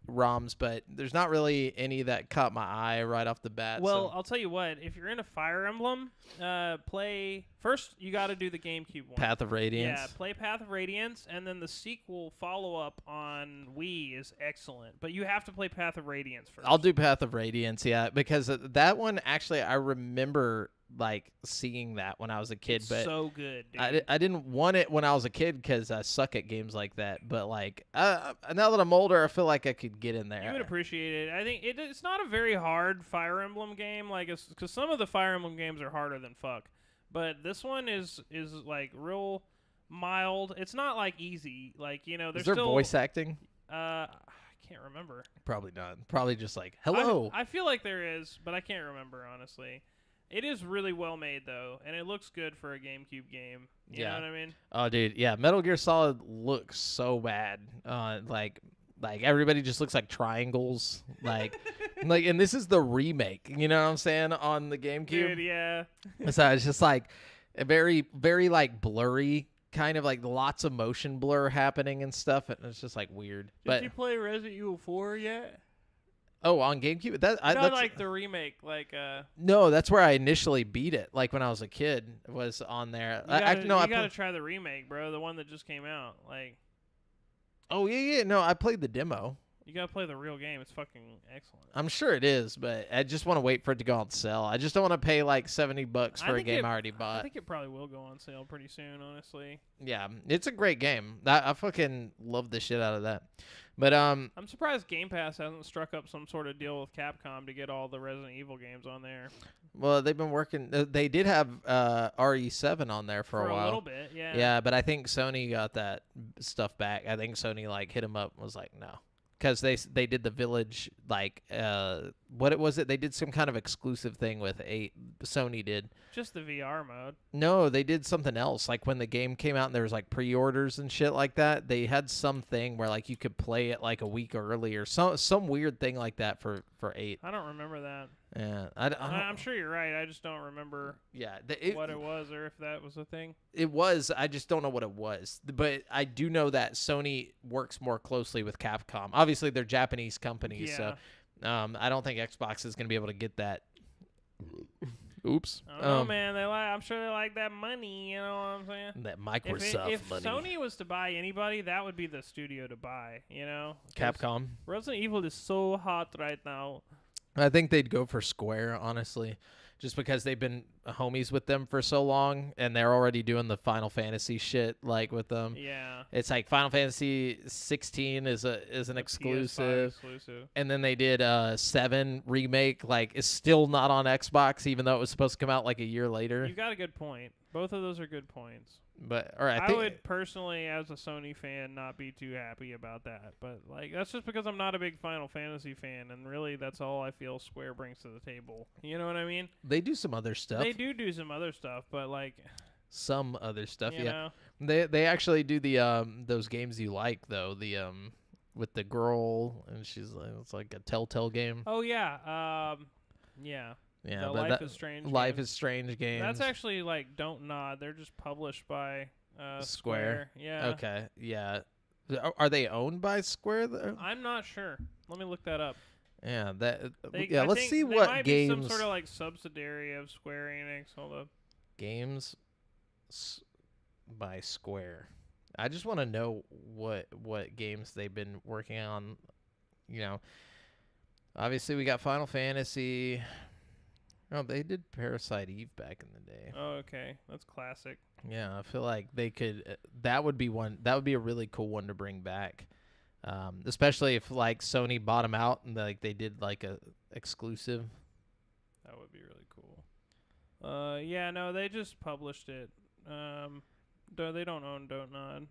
ROMs, but there's not really any that caught my eye right off the bat. Well, I'll tell you what. If you're into Fire Emblem, first you got to do the GameCube one. Path of Radiance. Yeah, play Path of Radiance, and then the sequel follow-up on Wii is excellent. But you have to play Path of Radiance first. I'll do Path of Radiance, yeah, because that one actually I remember like seeing that when I was a kid, it's but so good, dude. I didn't want it when I was a kid because I suck at games like that. But like now that I'm older, I feel like I could get in there. You would appreciate it. I think it's not a very hard Fire Emblem game, like because some of the Fire Emblem games are harder than fuck. But this one is like real mild. It's not like easy. Like, you know, there's Is there still voice acting? I can't remember. Probably not. Probably just like hello. I feel like there is, but I can't remember honestly. It is really well made though, and it looks good for a GameCube game. You know what I mean? Oh, dude, yeah. Metal Gear Solid looks so bad. Like everybody just looks like triangles. Like, and this is the remake. You know what I'm saying, on the GameCube? Dude, yeah. So it's just like a very, very like blurry, kind of like lots of motion blur happening and stuff. And it's just like weird. Did you play Resident Evil 4 yet? Oh, on GameCube? Not like the remake, like No, that's where I initially beat it. Like when I was a kid, was on there. You gotta try the remake, bro. The one that just came out. Like. Oh yeah. No, I played the demo. You gotta play the real game. It's fucking excellent. I'm sure it is, but I just want to wait for it to go on sale. I just don't want to pay like $70 for a game I already bought. I think it probably will go on sale pretty soon, honestly. Yeah, it's a great game. I fucking love the shit out of that. But I'm surprised Game Pass hasn't struck up some sort of deal with Capcom to get all the Resident Evil games on there. Well, they've been working. They did have RE7 on there for a while. A little bit, yeah. Yeah, but I think Sony got that stuff back. I think Sony like hit them up and was like, no. Because they did the Village, like, what was it? They did some kind of exclusive thing with Sony did. Just the VR mode. No, they did something else. Like when the game came out and there was like pre-orders and shit like that, they had something where like you could play it like a week early or some weird thing like that for 8. I don't remember that. Yeah, I'm sure you're right. I just don't remember what it was or if that was a thing. It was. I just don't know what it was. But I do know that Sony works more closely with Capcom. Obviously, they're Japanese companies, so I don't think Xbox is going to be able to get that. Oops. I don't know, man. I'm sure they like that money. You know what I'm saying? That Microsoft money. If Sony was to buy anybody, that would be the studio to buy. You know, Capcom. Resident Evil is so hot right now. I think they'd go for Square, honestly, just because they've been homies with them for so long, and they're already doing the Final Fantasy shit like with them. Yeah, it's like Final Fantasy 16 is an exclusive, and then they did 7 remake. Like, it's still not on Xbox, even though it was supposed to come out like a year later. You got a good point. Both of those are good points. But all right, I would personally, as a Sony fan, not be too happy about that. But like, that's just because I'm not a big Final Fantasy fan, and really, that's all I feel Square brings to the table. You know what I mean? They do some other stuff. They do some other stuff, but like some other stuff. You know? They actually do the those games you like though. The with the girl and she's like, it's like a Telltale game. Oh yeah, yeah. Yeah, the but Life is Strange. Life is Strange games. That's actually like Don't Nod. They're just published by Square. Yeah. Okay. Yeah. Are they owned by Square though? I'm not sure. Let me look that up. Yeah. I let's see what might games. Be some sort of like subsidiary of Square Enix. Hold up. Games by Square. I just want to know what games they've been working on. You know. Obviously, we got Final Fantasy. Oh, they did Parasite Eve back in the day. Oh, okay. That's classic. Yeah, I feel like they could. That would be one. That would be a really cool one to bring back, especially if like Sony bought them out and like they did like a exclusive. That would be really cool. Yeah, no, they just published it. They don't own Don't Nod.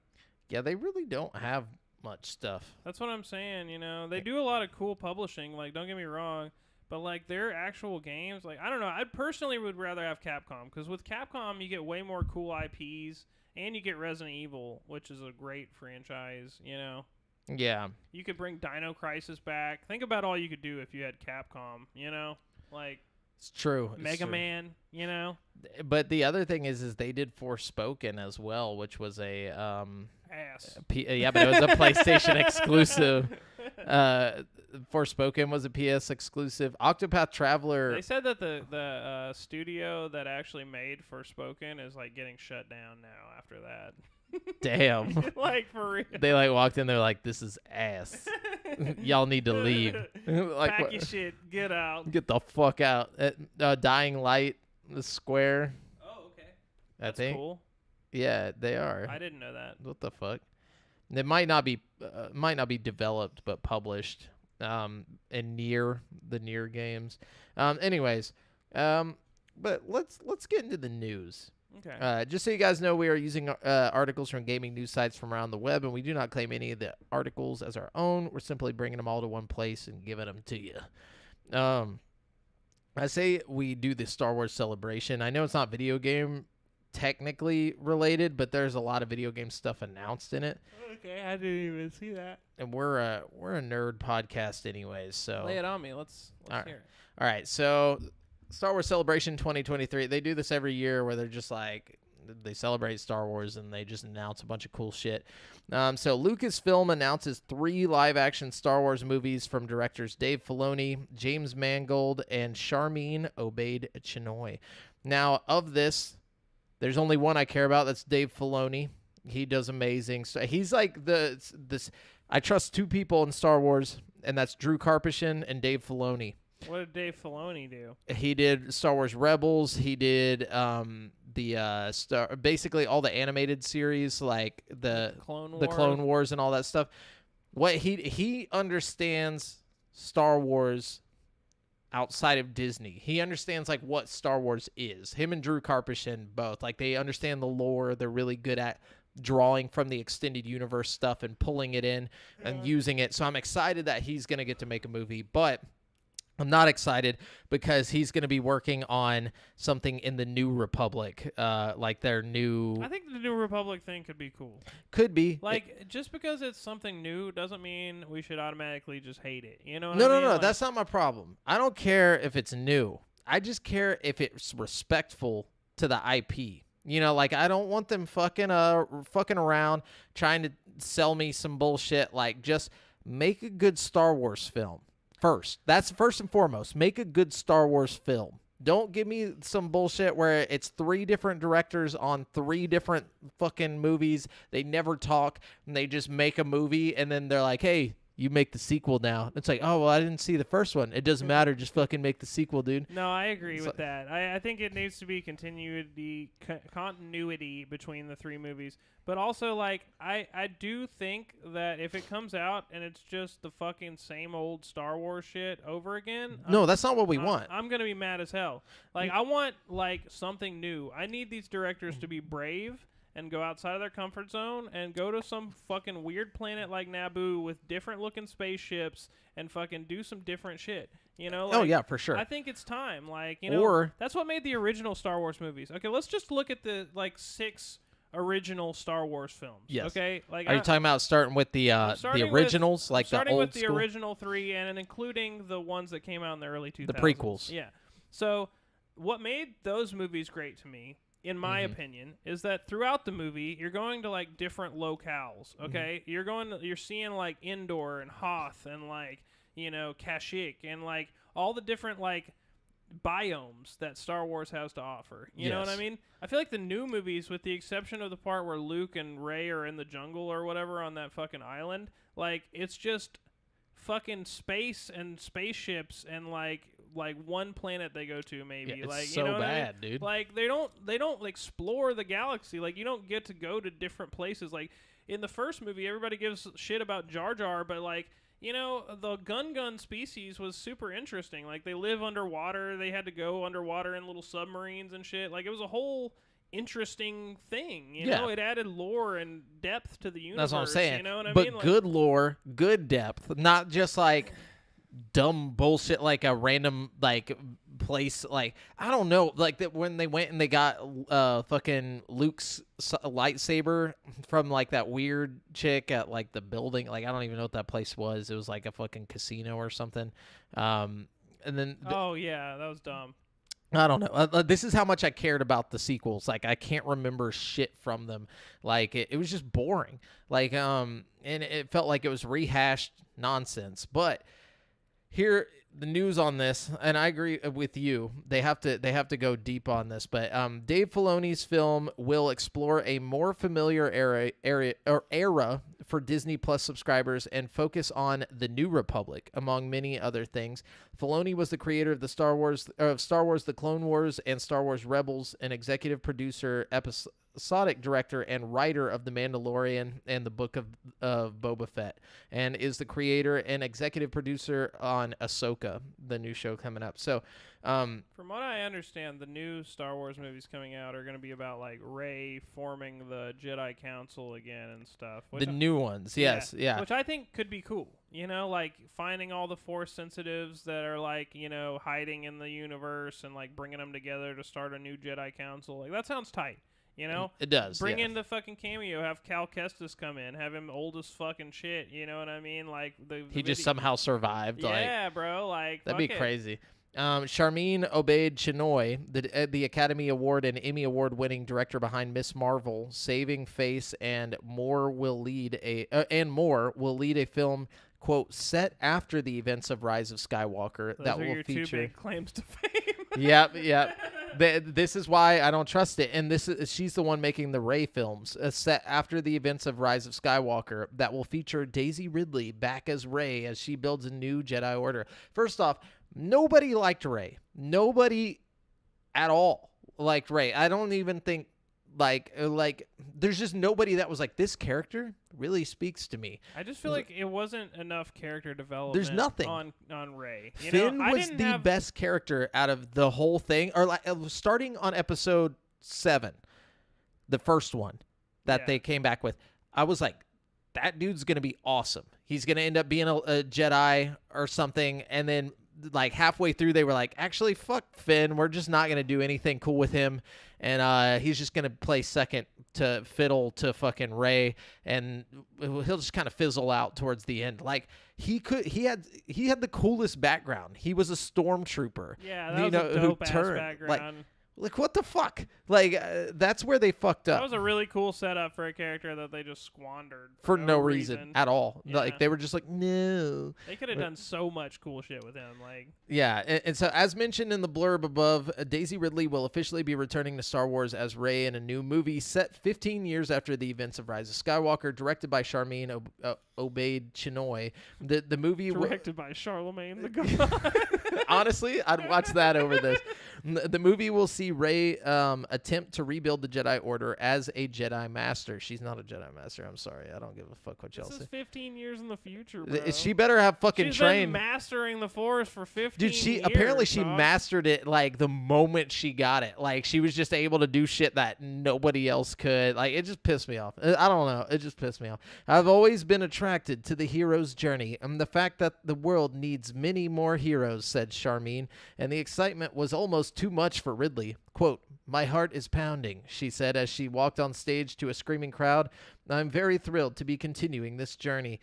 Yeah, they really don't have much stuff. That's what I'm saying. You know, they do a lot of cool publishing. Like, don't get me wrong, but like their actual games, like I don't know. I personally would rather have Capcom because with Capcom you get way more cool IPs and you get Resident Evil, which is a great franchise. You know. Yeah. You could bring Dino Crisis back. Think about all you could do if you had Capcom. You know, like. It's true. Mega Man, you know. But the other thing is they did Forspoken as well, which was a ass. Yeah, but it was a PlayStation exclusive. Forspoken was a PS exclusive. Octopath Traveler. They said that the studio that actually made Forspoken is like getting shut down now after that. Damn. Like for real. They like walked in. They're like, "This is ass. Y'all need to leave. Like, pack your shit. Get out. Get the fuck out." Dying Light, the Square. Oh, okay. That's cool. Yeah, they are. I didn't know that. What the fuck? It might not be developed, but published. And the Nier games. Anyways, but let's get into the news. Okay. Just so you guys know, we are using articles from gaming news sites from around the web, and we do not claim any of the articles as our own. We're simply bringing them all to one place and giving them to you. I say we do the Star Wars celebration. I know it's not video game technically related, but there's a lot of video game stuff announced in it. Okay, I didn't even see that. And we're a nerd podcast anyways, so lay it on me. Let's hear it. All right, so Star Wars Celebration 2023. They do this every year where they're just like they celebrate Star Wars and they just announce a bunch of cool shit. So Lucasfilm announces 3 live-action Star Wars movies from directors Dave Filoni, James Mangold, and Sharmeen Obaid-Chinoy. Now, of this, there's only one I care about. That's Dave Filoni. He does amazing. So he's like this. I trust 2 people in Star Wars, and that's Drew Karpyshyn and Dave Filoni. What did Dave Filoni do? He did Star Wars Rebels. He did basically all the animated series, like the Clone Wars and all that stuff. What he understands Star Wars outside of Disney. He understands like what Star Wars is. Him and Drew Karpyshyn both, like, they understand the lore. They're really good at drawing from the extended universe stuff and pulling it in and using it. So I'm excited that he's going to get to make a movie, but I'm not excited because he's going to be working on something in the New Republic, like their new... I think the New Republic thing could be cool. Could be. Like, just because it's something new doesn't mean we should automatically just hate it. You know what I mean? No, like, that's not my problem. I don't care if it's new. I just care if it's respectful to the IP. You know, like, I don't want them fucking around trying to sell me some bullshit. Like, just make a good Star Wars film. First. That's first and foremost. Make a good Star Wars film. Don't give me some bullshit where it's 3 different directors on 3 different fucking movies. They never talk, and they just make a movie, and then they're like, hey, you make the sequel now. It's like, oh, well, I didn't see the first one. It doesn't matter. Just fucking make the sequel, dude. No, I agree with that. I think it needs to be continuity between the 3 movies. But also, like, I do think that if it comes out and it's just the fucking same old Star Wars shit over again... No, that's not what we want. I'm going to be mad as hell. Like, I want, like, something new. I need these directors to be brave and go outside of their comfort zone and go to some fucking weird planet like Naboo with different looking spaceships and fucking do some different shit. You know? Like, oh, yeah, for sure. I think it's time. Like, you know, that's what made the original Star Wars movies. Okay, let's just look at the, like, 6 original Star Wars films. Yes. Okay? Like, are you talking about starting with the originals, like the old starting with the school? original 3 and including the ones that came out in the early 2000s. The prequels. Yeah. So, what made those movies great to me, in my opinion, is that throughout the movie, you're going to, like, different locales, okay? You're seeing, like, Endor and Hoth and, like, you know, Kashyyyk and, like, all the different, like, biomes that Star Wars has to offer. You know what I mean? I feel like the new movies, with the exception of the part where Luke and Rey are in the jungle or whatever on that fucking island, like, it's just fucking space and spaceships and, like one planet they go to, maybe. Yeah, it's like, so you know bad, what I mean? dude. Like, they don't explore the galaxy. Like, you don't get to go to different places. Like, in the first movie, everybody gives shit about Jar Jar, but, like, you know, the Gun species was super interesting. Like, they live underwater. They had to go underwater in little submarines and shit. Like, it was a whole interesting thing. You know, it added lore and depth to the universe. That's what I'm saying. You know what I but mean? Like, good lore, good depth, not just like dumb bullshit like a random like place. Like I don't know, like that when they went and they got fucking Luke's lightsaber from like that weird chick at like the building. Like I don't even know what that place was. It was like a fucking casino or something. And then oh yeah, that was dumb. I don't know. This is how much I cared about the sequels. Like I can't remember shit from them. Like it was just boring. Like and it felt like it was rehashed nonsense. But here the news on this, and I agree with you. They have to go deep on this. But Dave Filoni's film will explore a more familiar era for Disney Plus subscribers and focus on the New Republic, among many other things. Filoni was the creator of Star Wars: The Clone Wars and Star Wars Rebels, an executive producer, episodic director, and writer of The Mandalorian and the Book of Boba Fett, and is the creator and executive producer on Ahsoka, the new show coming up. So, from what I understand, the new Star Wars movies coming out are going to be about like Rey forming the Jedi Council again and stuff. The new ones, yes, yeah. Which I think could be cool. You know, like finding all the Force sensitives that are like, you know, hiding in the universe and like bringing them together to start a new Jedi Council. Like that sounds tight. You know? It does. Bring in the fucking cameo, have Cal Kestis come in, have him old as fucking shit, you know what I mean? Like he just somehow survived. Yeah, bro, like that'd be crazy. Charmin Obaid-Chinoy, the Academy Award and Emmy Award winning director behind Miss Marvel, Saving Face, and more will lead a film, quote, set after the events of Rise of Skywalker. Those that are will your feature two big claims to fame. Yep. This is why I don't trust it. And she's the one making the Rey films, set after the events of Rise of Skywalker, that will feature Daisy Ridley back as Rey as she builds a new Jedi Order. First off, nobody liked Rey. Nobody at all liked Rey. I don't even think like there's just nobody that was like, this character really speaks to me. I just feel like it wasn't enough character development. There's nothing on Rey. Finn was the best character out of the whole thing, or like starting on episode 7, the first one that they came back with. I was like, that dude's gonna be awesome. He's gonna end up being a Jedi or something, and then like halfway through they were like, actually fuck Finn, we're just not gonna do anything cool with him, and he's just gonna play second to fiddle to fucking Rey, and he'll just kind of fizzle out towards the end. Like he had the coolest background. He was a stormtrooper. Yeah, that was a dope ass background. Like what the fuck? Like that's where they fucked up. That was a really cool setup for a character that they just squandered for no reason at all. Yeah. Like they were just like, no. They could have done so much cool shit with him. Like and so as mentioned in the blurb above, Daisy Ridley will officially be returning to Star Wars as Rey in a new movie set 15 years after the events of Rise of Skywalker, directed by Charmin Obaid-Chinoy. The movie directed by Charlemagne the God. Honestly, I'd watch that over this. The movie will see Rey attempt to rebuild the Jedi Order as a Jedi Master. She's not a Jedi Master. I'm sorry. I don't give a fuck what y'all say. This is 15 years in the future, bro. She better have fucking trained. She's been mastering the Force for 15 Dude, years. Apparently she mastered it like the moment she got it. Like she was just able to do shit that nobody else could. Like it just pissed me off. I don't know. It just pissed me off. I've always been attracted to the hero's journey and the fact that the world needs many more heroes, said Charmin, and the excitement was almost too much for Ridley. Quote, "My heart is pounding," she said as she walked on stage to a screaming crowd. "I'm very thrilled to be continuing this journey."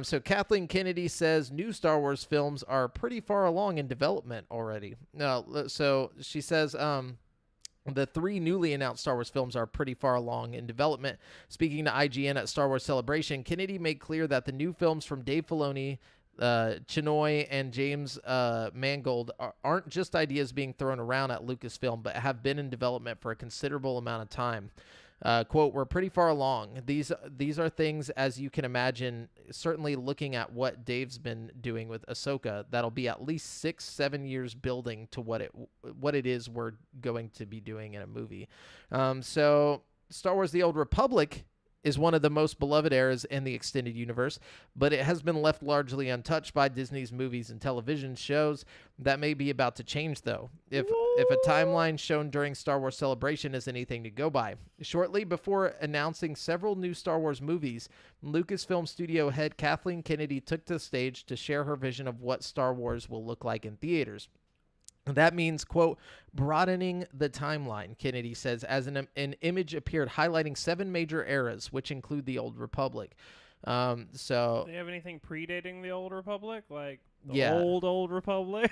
So Kathleen Kennedy says new Star Wars films are pretty far along in development already. So she says the 3 newly announced Star Wars films are pretty far along in development. Speaking to IGN at Star Wars Celebration, Kennedy made clear that the new films from Dave Filoni, Chinoy, and James Mangold aren't just ideas being thrown around at Lucasfilm, but have been in development for a considerable amount of time. Quote, "We're pretty far along. These are things, as you can imagine, certainly looking at what Dave's been doing with Ahsoka, that'll be at least 6-7 years building to what it is we're going to be doing in a movie." So Star Wars: The Old Republic is one of the most beloved eras in the extended universe, but it has been left largely untouched by Disney's movies and television shows. That may be about to change, though, if a timeline shown during Star Wars Celebration is anything to go by. Shortly before announcing several new Star Wars movies, Lucasfilm studio head Kathleen Kennedy took to the stage to share her vision of what Star Wars will look like in theaters. That means, quote, broadening the timeline, Kennedy says, as an image appeared highlighting 7 major eras, which include the Old Republic. So, do they have anything predating the Old Republic? Like the old Republic?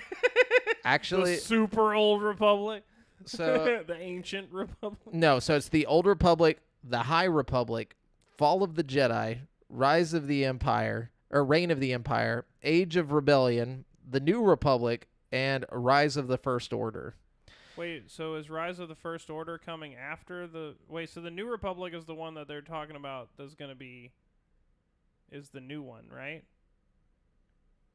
Actually, the super old Republic? So the ancient Republic? No, so it's the Old Republic, the High Republic, Fall of the Jedi, Rise of the Empire, or Reign of the Empire, Age of Rebellion, the New Republic, and Rise of the First Order. Wait, so is Rise of the First Order coming after the... Wait, so the New Republic is the one that they're talking about that's going to be... is the new one, right?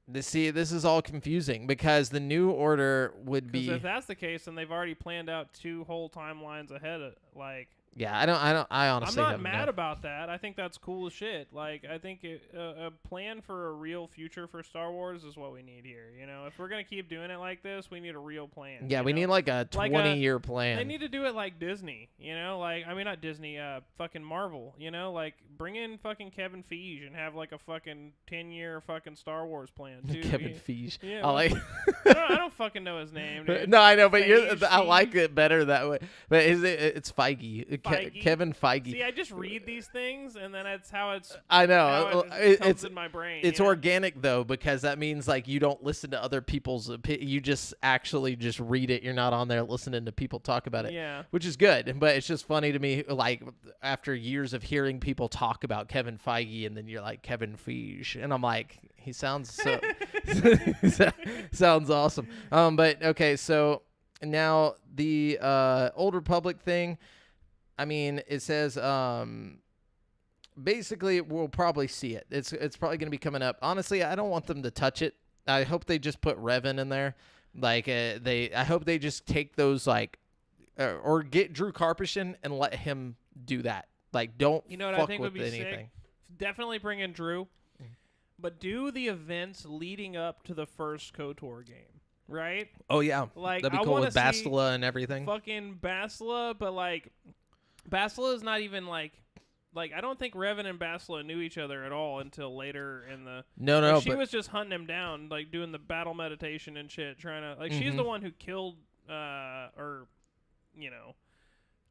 This is all confusing because the New Order would be... Because if that's the case, then they've already planned out 2 whole timelines ahead of, like... Yeah, I honestly I'm not mad about that. I think that's cool as shit. Like, I think a plan for a real future for Star Wars is what we need here. You know, if we're gonna keep doing it like this, we need a real plan. Yeah, we need like a 20-year plan. They need to do it like Disney. You know, like I mean not Disney, fucking Marvel. You know, like bring in fucking Kevin Feige and have like a fucking 10-year fucking Star Wars plan too. Kevin Feige. Yeah, I like. I don't fucking know his name. Dude. No, I know, but I like it better that way. But it's Feige. Kevin Feige. See, I just read these things, and then that's how it's. I know it's in my brain. It's organic though, because that means like you don't listen to other people's. You just actually just read it. You're not on there listening to people talk about it. Yeah, which is good. But it's just funny to me, like after years of hearing people talk about Kevin Feige, and then you're like Kevin Feige, and I'm like, he sounds so sounds awesome. But okay, so now the Old Republic thing. I mean, it says basically we'll probably see it. It's probably going to be coming up. Honestly, I don't want them to touch it. I hope they just put Revan in there. Like I hope they just take those like or get Drew Karpyshyn and let him do that. Like don't fuck I think with would be anything. Sick? Definitely bring in Drew. But do the events leading up to the first KOTOR game. Right? Oh yeah. Like that'd be cool with Bastila and everything. Fucking Bastila, but like Bastila is not even like I don't think Revan and Bastila knew each other at all until later in the. No. She was just hunting him down, like doing the battle meditation and shit, trying to like. She's the one who killed,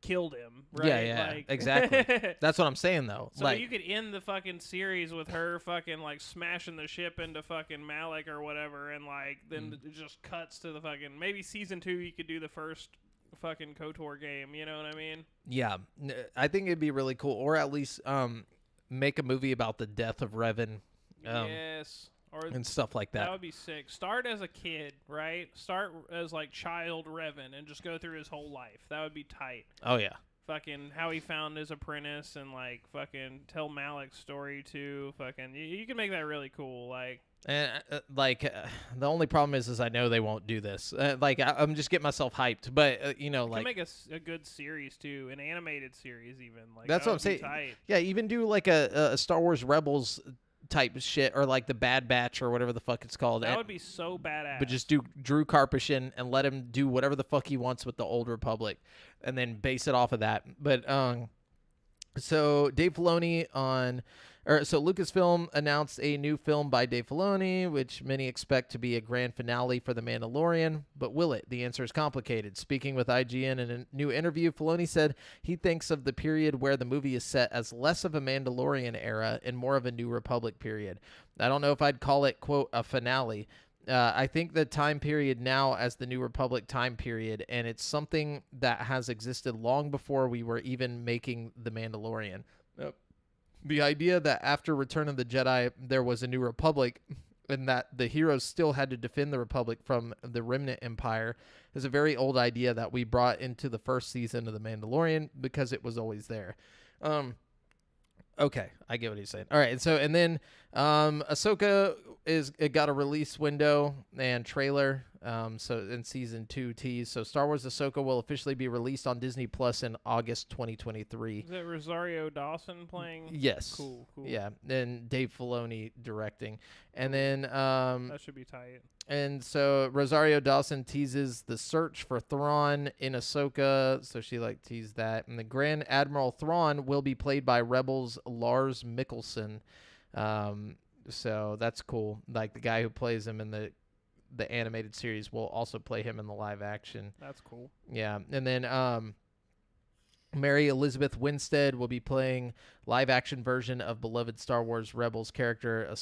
killed him. Right? Yeah, like, exactly. That's what I'm saying though. So like, you could end the fucking series with her fucking like smashing the ship into fucking Malik or whatever, and like then it just cuts to the fucking maybe season 2. You could do the first fucking KOTOR game, you know what I mean? Yeah, I think it'd be really cool, or at least make a movie about the death of Revan. Yes, or and stuff like that. That would be sick. Start as a kid, right? Start as like child Revan and just go through his whole life. That would be tight. Oh yeah. Fucking how he found his apprentice and like fucking tell Malik's story too. Fucking you can make that really cool, like. And the only problem is I know they won't do this. I'm just getting myself hyped, but like make a good series too, an animated series even. Like that's what I'm saying. Tight. Yeah, even do like a Star Wars Rebels type of shit, or like the Bad Batch or whatever the fuck it's called. That would be so badass. But just do Drew Karpyshyn and let him do whatever the fuck he wants with the Old Republic, and then base it off of that. But so Dave Filoni so Lucasfilm announced a new film by Dave Filoni, which many expect to be a grand finale for The Mandalorian. But will it? The answer is complicated. Speaking with IGN in a new interview, Filoni said he thinks of the period where the movie is set as less of a Mandalorian era and more of a New Republic period. I don't know if I'd call it, quote, a finale. I think the time period now as the New Republic time period, and it's something that has existed long before we were even making The Mandalorian. The idea that after Return of the Jedi, there was a New Republic and that the heroes still had to defend the Republic from the Remnant Empire is a very old idea that we brought into the first season of The Mandalorian because it was always there. Okay, I get what he's saying. All right, and then Ahsoka got a release window and trailer. So in season 2 tease. So Star Wars Ahsoka will officially be released on Disney Plus in August 2023. Is it Rosario Dawson playing? Yes. Cool. Yeah, and Dave Filoni directing. And Cool. then that should be tight. and so Rosario Dawson teases the search for Thrawn in Ahsoka, so she teased that. And the Grand Admiral Thrawn will be played by Rebels Lars Mikkelsen. So that's cool. Like the guy who plays him in the animated series will also play him in the live action. That's cool. Yeah. And then Mary Elizabeth Winstead will be playing live action version of beloved Star Wars Rebels character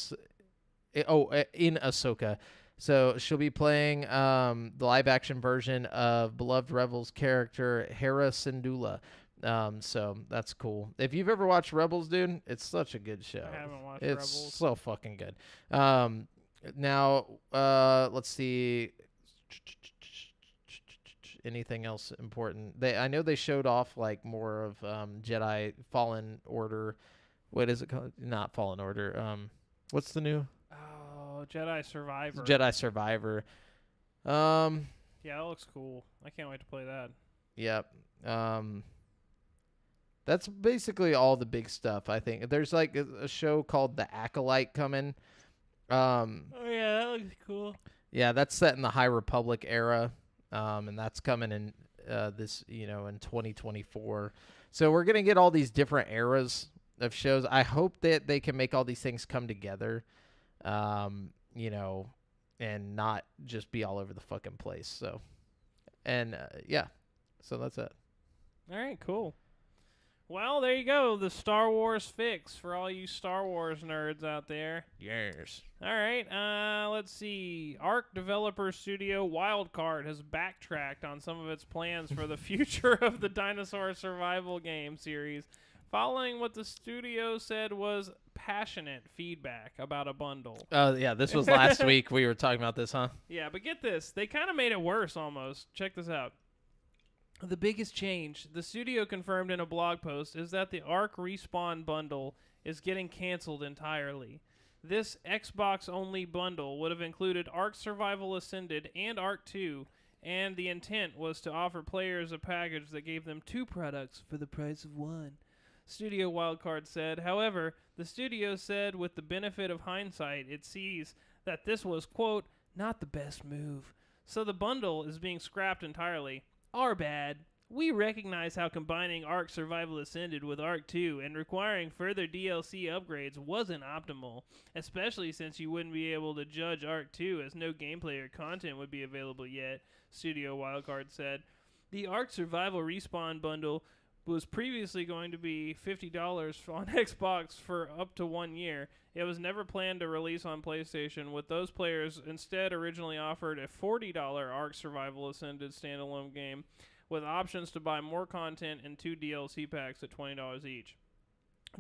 in Ahsoka. So she'll be playing the live action version of beloved Rebels character Hera Syndulla. So that's cool. If you've ever watched Rebels, dude, it's such a good show. I haven't watched It's Rebels. so fucking good. Now, let's see. Anything else important? I know they showed off more of Jedi Fallen Order. What is it called? Not Fallen Order. What's the new? Oh, Jedi Survivor. Jedi Survivor. Yeah, that looks cool. I can't wait to play that. Yep. That's basically all the big stuff, I think. There's a show called The Acolyte coming. Oh yeah, that looks cool. Yeah, that's set in the High Republic era. And that's coming in in 2024. So we're going to get all these different eras of shows. I hope that they can make all these things come together, and not just be all over the fucking place. So, and yeah, so that's it. All right, cool. Well, there you go. The Star Wars fix for all you Star Wars nerds out there. Yes. All right, let's see. Arc developer studio Wildcard has backtracked on some of its plans for the future of the dinosaur survival game series, following what the studio said was passionate feedback about a bundle. Oh, yeah, this was last week. We were talking about this, huh? Yeah, but get this. They kind of made it worse almost. Check this out. The biggest change, the studio confirmed in a blog post, is that the Arc Respawn bundle is getting canceled entirely. This Xbox-only bundle would have included Ark Survival Ascended and Ark 2, and the intent was to offer players a package that gave them 2 products for the price of 1. Studio Wildcard said. However, the studio said with the benefit of hindsight, it sees that this was, quote, not the best move. So the bundle is being scrapped entirely. Our bad. We recognize how combining Ark Survival Ascended with Ark 2 and requiring further DLC upgrades wasn't optimal, especially since you wouldn't be able to judge Ark 2 as no gameplay or content would be available yet, Studio Wildcard said. The Ark Survival Respawn bundle was previously going to be $50 on Xbox for up to 1 year. It was never planned to release on PlayStation, with those players instead originally offered a $40 Ark Survival Ascended standalone game, with options to buy more content and 2 DLC packs at $20 each.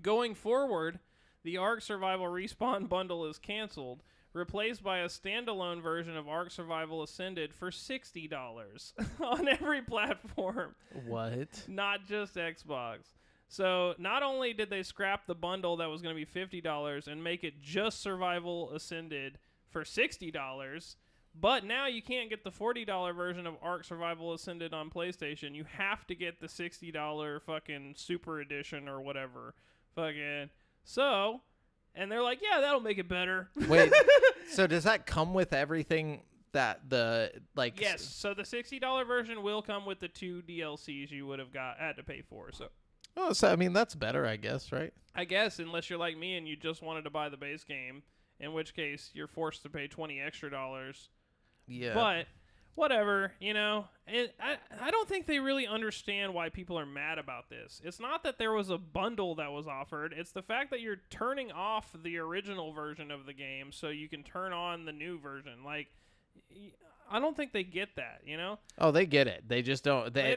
Going forward, the Ark Survival Respawn bundle is canceled, replaced by a standalone version of Ark Survival Ascended for $60 on every platform. What? Not just Xbox. So not only did they scrap the bundle that was going to be $50 and make it just Survival Ascended for $60, but now you can't get the $40 version of Ark Survival Ascended on PlayStation. You have to get the $60 fucking Super Edition or whatever. Fucking. So, and they're like, yeah, that'll make it better. Wait, so does that come with everything that Yes, so the $60 version will come with the 2 DLCs you would have had to pay for, so. Oh, so I mean that's better, I guess, right? I guess, unless you're like me and you just wanted to buy the base game, in which case you're forced to pay $20 extra. Yeah. But whatever, I don't think they really understand why people are mad about this. It's not that there was a bundle that was offered. It's the fact that you're turning off the original version of the game so you can turn on the new version. Like, I don't think they get that, Oh, they get it. They just don't. They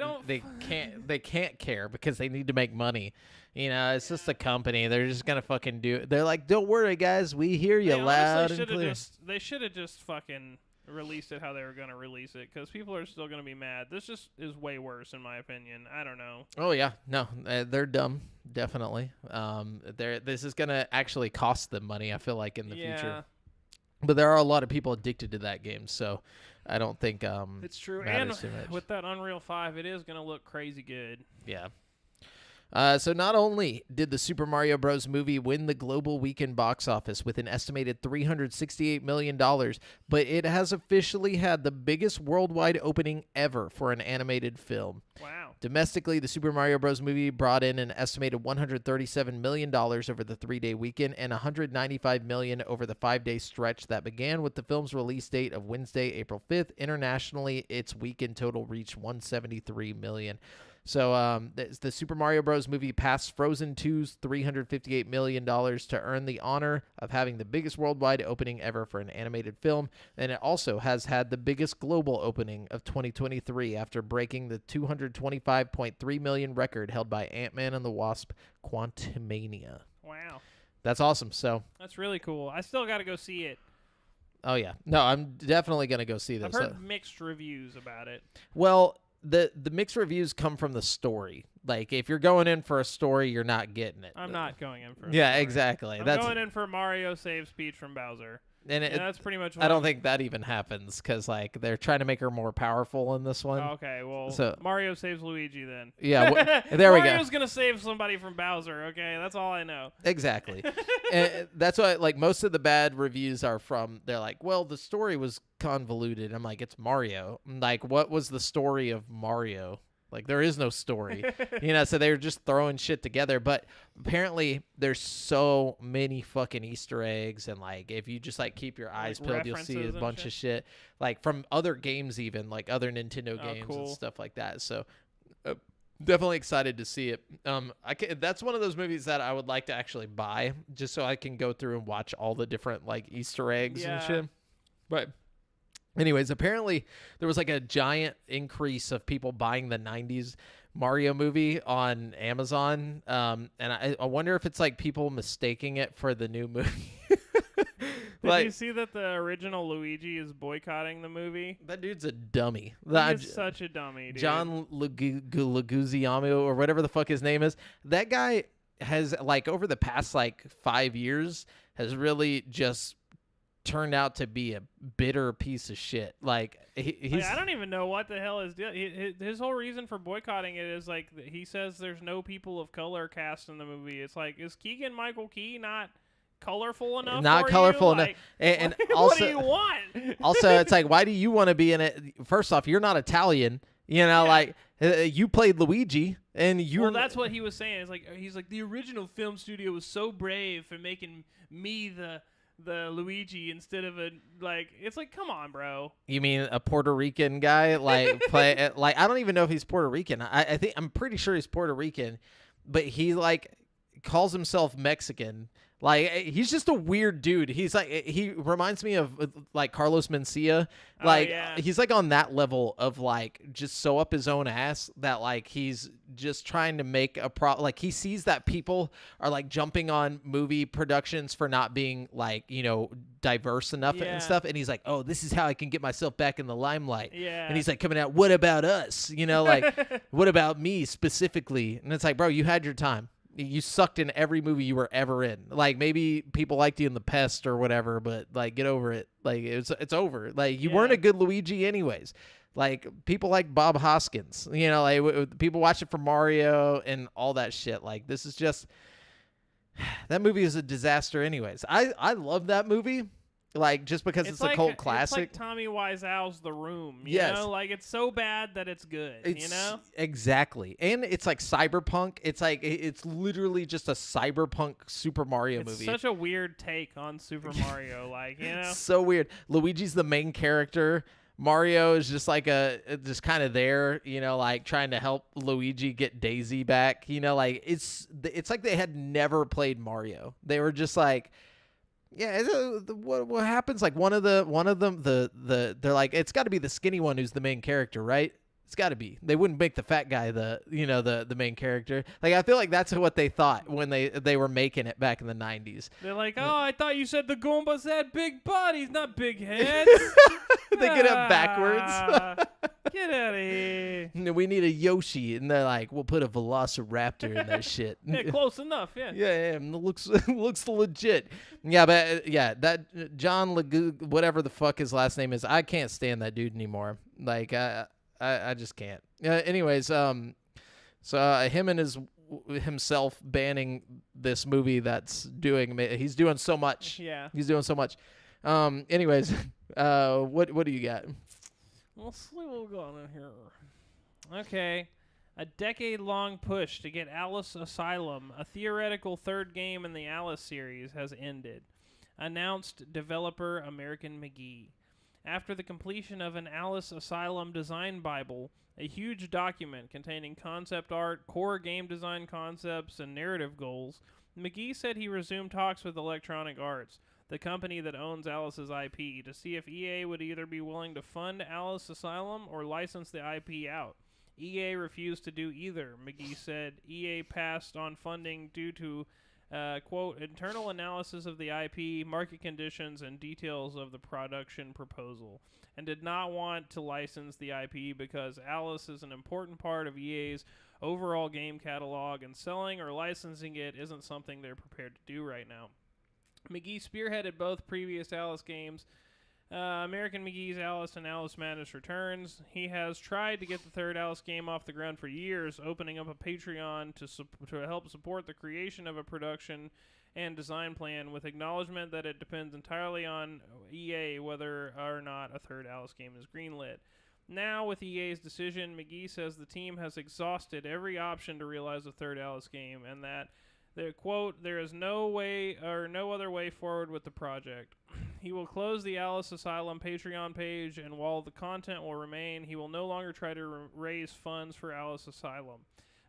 can't care because they need to make money. It's just a company. They're just gonna fucking do it. They're like, don't worry, guys. We hear you loud and clear. They should have just fucking released it how they were gonna release it, because people are still gonna be mad. This just is way worse, in my opinion. I don't know. Oh yeah, no, they're dumb. Definitely. This is gonna actually cost them money. I feel like in the future. But there are a lot of people addicted to that game, so I don't think it's true. And too much. With that Unreal 5, it is going to look crazy good. Yeah. So not only did the Super Mario Bros. Movie win the global weekend box office with an estimated $368 million, but it has officially had the biggest worldwide opening ever for an animated film. Wow. Domestically, the Super Mario Bros. Movie brought in an estimated $137 million over the 3-day weekend and $195 million over the 5-day stretch that began with the film's release date of Wednesday, April 5th. Internationally, its weekend total reached $173 million. So the Super Mario Bros. Movie passed Frozen 2's $358 million to earn the honor of having the biggest worldwide opening ever for an animated film, and it also has had the biggest global opening of 2023 after breaking the $225.3 million record held by Ant-Man and the Wasp: Quantumania. Wow. That's awesome. So that's really cool. I still got to go see it. Oh, yeah. No, I'm definitely going to go see this. I've heard mixed reviews about it. Well, the mixed reviews come from the story. Like, if you're going in for a story, you're not getting it. I'm not going in for a Yeah, story. exactly. I'm going in for Mario saves Peach from Bowser. And that's pretty much what I don't think that even happens because, like, they're trying to make her more powerful in this one. Okay, well, So, Mario saves Luigi then. Yeah, there we go. Mario's going to save somebody from Bowser, okay? That's all I know. Exactly. And that's why, like, most of the bad reviews are from, they're like, well, the story was convoluted. I'm like, it's Mario. I'm like, what was the story of Mario? Like, there is no story, so they were just throwing shit together. But apparently there's so many fucking Easter eggs. And, like, if you just, like, keep your eyes peeled, you'll see a bunch of shit. Like, from other games even, like, other Nintendo games and stuff like that. So, definitely excited to see it. That's one of those movies that I would like to actually buy just so I can go through and watch all the different, like, Easter eggs and shit. But anyways, apparently there was like a giant increase of people buying the 90s Mario movie on Amazon. And I wonder if it's like people mistaking it for the new movie. Did you see that the original Luigi is boycotting the movie? That dude's a dummy. He's such a dummy, dude. John Leguizamo or whatever the fuck his name is. That guy has, like, over the past, like, 5 years, has really just turned out to be a bitter piece of shit. Like, he's... I don't even know what the hell is his whole reason for boycotting it is, like, he says there's no people of color cast in the movie. It's like, is Keegan-Michael Key not colorful enough? Not colorful enough. Like, and what also, do you want? Also, it's like, why do you want to be in it? First off, you're not Italian. Like, you played Luigi, and you Well, that's what he was saying. It's like, he's like, the original film studio was so brave for making me the Luigi instead of it's like, come on, bro. You mean a Puerto Rican guy? Like, play, like, I don't even know if he's Puerto Rican. I'm pretty sure he's Puerto Rican, but he, like, calls himself Mexican. Like, he's just a weird dude. He's like, he reminds me of, like, Carlos Mencia. Like, he's like on that level of, like, just so up his own ass that, like, he's just trying to make like, he sees that people are, like, jumping on movie productions for not being, like, diverse enough and stuff. And he's like, oh, this is how I can get myself back in the limelight. Yeah. And he's like, coming out, what about us? Like, what about me specifically? And it's like, bro, you had your time. You sucked in every movie you were ever in. Like, maybe people liked you in The Pest or whatever, but, like, get over it. Like, it's over. Like, you weren't a good Luigi anyways. Like, people like Bob Hoskins. Like, people watch it for Mario and all that shit. Like, this is just... That movie is a disaster anyways. I love that movie. Like, just because it's like a cult classic. It's like Tommy Wiseau's The Room. You Yes. know? Like, it's so bad that it's good. Exactly. And it's like cyberpunk. It's like, it's literally just a cyberpunk Super Mario movie. It's such a weird take on Super Mario. So weird. Luigi's the main character. Mario is just like just kind of there, like trying to help Luigi get Daisy back. Like, it's like they had never played Mario. They were just like, yeah, what happens? Like, one of them, they're like, it's got to be the skinny one who's the main character, right? It's got to be. They wouldn't make the fat guy the main character. Like, I feel like that's what they thought when they were making it back in the 90s. They're like, oh, I thought you said the Goombas had big bodies, not big heads. They get up backwards. Get out of here. We need a Yoshi, and they're like, we'll put a Velociraptor in that shit. Yeah, close enough. Yeah. Yeah, looks legit. Yeah, but that John Legoo, whatever the fuck his last name is, I can't stand that dude anymore. Like, I just can't. Anyways, so him and himself banning this movie he's doing so much. Yeah. He's doing so much. Anyways, what do you got? We'll see what's going on here. Okay. A decade-long push to get Alice Asylum, a theoretical third game in the Alice series, has ended. Announced developer American McGee. After the completion of an Alice Asylum design bible, a huge document containing concept art, core game design concepts, and narrative goals, McGee said he resumed talks with Electronic Arts, the company that owns Alice's IP, to see if EA would either be willing to fund Alice Asylum or license the IP out. EA refused to do either. McGee said EA passed on funding due to quote, internal analysis of the IP, market conditions, and details of the production proposal, and did not want to license the IP because Alice is an important part of EA's overall game catalog, and selling or licensing it isn't something they're prepared to do right now. McGee spearheaded both previous Alice games, American McGee's Alice and Alice Madness Returns. He has tried to get the third Alice game off the ground for years, opening up a Patreon to help support the creation of a production and design plan, with acknowledgement that it depends entirely on EA whether or not a third Alice game is greenlit. Now, with EA's decision, McGee says the team has exhausted every option to realize a third Alice game, and that quote, there is no way or no other way forward with the project. He will close the Alice Asylum Patreon page, and while the content will remain, he will no longer try to raise funds for Alice Asylum.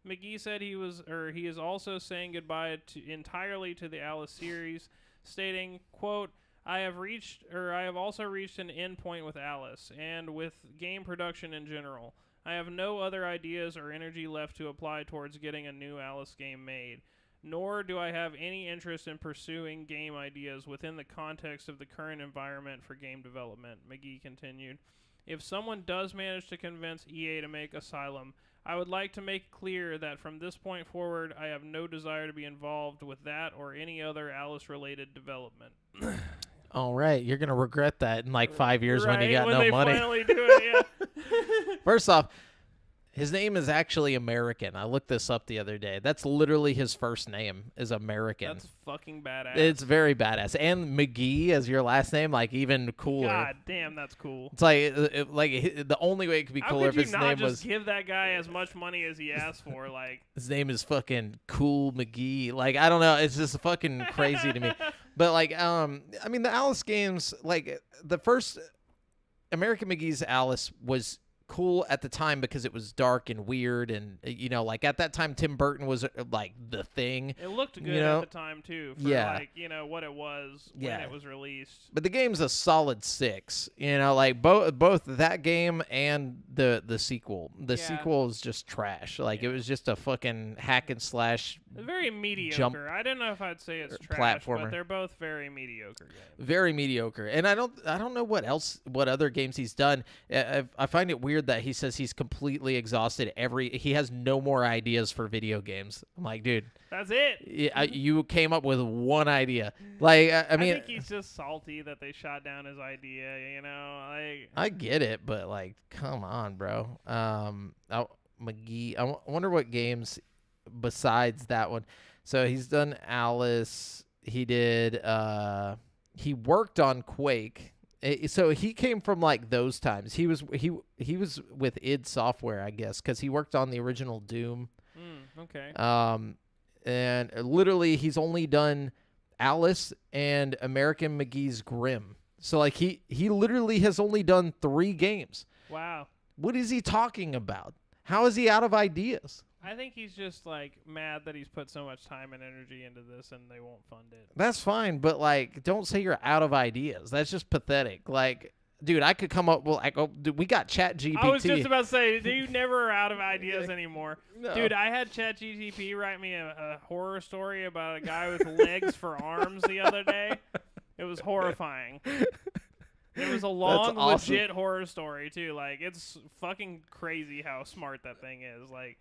McGee said he is also saying goodbye entirely to the Alice series, stating, quote, I have also reached an end point with Alice, and with game production in general. I have no other ideas or energy left to apply towards getting a new Alice game made. Nor do I have any interest in pursuing game ideas within the context of the current environment for game development, McGee continued. If someone does manage to convince EA to make Asylum, I would like to make clear that from this point forward, I have no desire to be involved with that or any other Alice-related development. All right, you're going to regret that in like 5 years when you got when no they money. Finally do it, yeah. First off, his name is actually American. I looked this up the other day. That's literally his first name is American. That's fucking badass. It's very badass. And McGee as your last name, like even cooler. God damn, that's cool. It's like the only way it could be cooler if his name was. How could you not just give that guy as much money as he asked for? Like his name is fucking Cool McGee. Like I don't know. It's just fucking crazy to me. But like I mean the Alice games, like the first American McGee's Alice was cool at the time because it was dark and weird, and like at that time Tim Burton was like the thing. It looked good at the time too for like what it was when it was released. But the game's a solid 6, like both that game and the sequel. The sequel is just trash. Like it was just a fucking hack and slash. Very mediocre. I don't know if I'd say it's trash, platformer. But they're both very mediocre games. Very mediocre. And I don't know what other games he's done. I find it weird that he says he's completely exhausted he has no more ideas for video games. I'm like, dude, that's it. You came up with one idea. Like, I mean, I think he's just salty that they shot down his idea. Like I get it, but like, come on, bro. McGee. I wonder what games besides that one. So he's done Alice. He did. He worked on Quake. So he came from like those times. He was with id Software, I guess, because he worked on the original Doom. Okay. And literally he's only done Alice and American McGee's Grimm. So like he literally has only done 3 games. Wow. What is he talking about? How is he out of ideas? I think he's just like mad that he's put so much time and energy into this and they won't fund it. That's fine, but like don't say you're out of ideas. That's just pathetic. Like Dude, I could come up with like, oh, dude, we got Chat GPT. I was just about to say, you never are out of ideas anymore. No. Dude, I had Chat GPT write me a horror story about a guy with legs for arms the other day. It was horrifying. It was a long, awesome. legit horror story, too. Like, it's fucking crazy how smart that thing is. Like,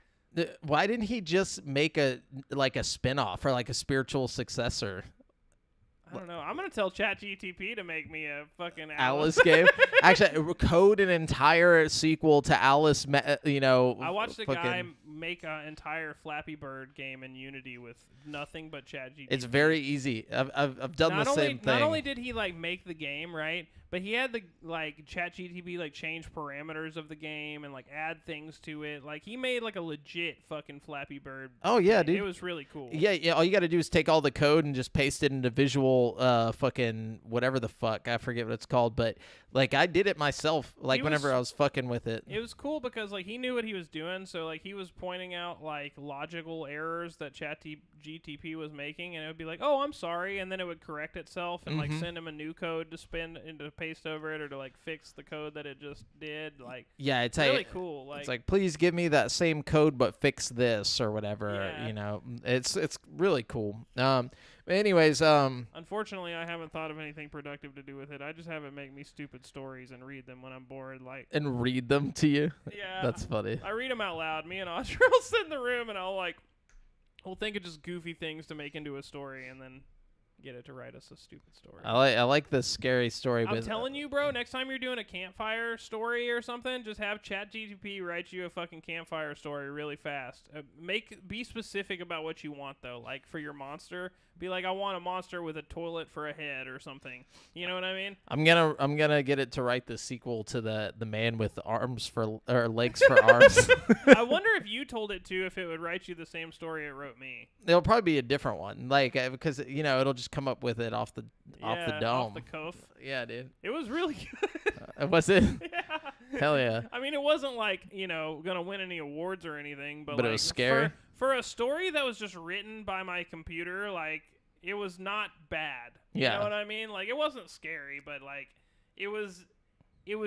why didn't he just make a spinoff or like a spiritual successor? I don't know. I'm going to tell ChatGTP to make me a fucking Alice game. Actually, code an entire sequel to Alice, I watched a guy make an entire Flappy Bird game in Unity with nothing but ChatGPT. It's very easy. I've done the same thing. Not only did he like make the game, right, but he had the like ChatGPT like change parameters of the game and like add things to it. Like he made like a legit fucking Flappy Bird. Oh yeah, game. dude. It was really cool. Yeah. All you got to do is take all the code and just paste it into Visual, fucking whatever the fuck, I forget what it's called. But like I did it myself. Like whenever I was fucking with it. It was cool because like he knew what he was doing. So like he was pointing out like logical errors that ChatGPT was making, and it would be like, "Oh, I'm sorry," and then it would correct itself and like send him a new code to spin and to paste over it or to like fix the code that it just did. Like yeah, it's really cool. Like it's like, please give me that same code but fix this or whatever. Yeah. You know, it's really cool. Anyways, unfortunately, I haven't thought of anything productive to do with it. I just have it make me stupid stories and read them when I'm bored. Like and read them to you. Yeah, that's funny. I read them out loud. Me and Audrey will sit in the room and we'll think of just goofy things to make into a story and then get it to write us a stupid story. I like the scary story. I'm telling you, bro, next time you're doing a campfire story or something, just have ChatGPT write you a fucking campfire story really fast. Be specific about what you want though. Like for your monster, be like, I want a monster with a toilet for a head or something. You know what I mean? I'm gonna get it to write the sequel to the man with arms for or legs for arms. I wonder if you told it to if it would write you the same story it wrote me. It'll probably be a different one, like because it'll just come up with it off the dome, off the cuff. Yeah, dude. It was really good. Was it? Yeah. Hell yeah. I mean, it wasn't like gonna win any awards or anything, but it like, was scary. For a story that was just written by my computer, like it was not bad. Yeah. You know what I mean? Like it wasn't scary, but like it was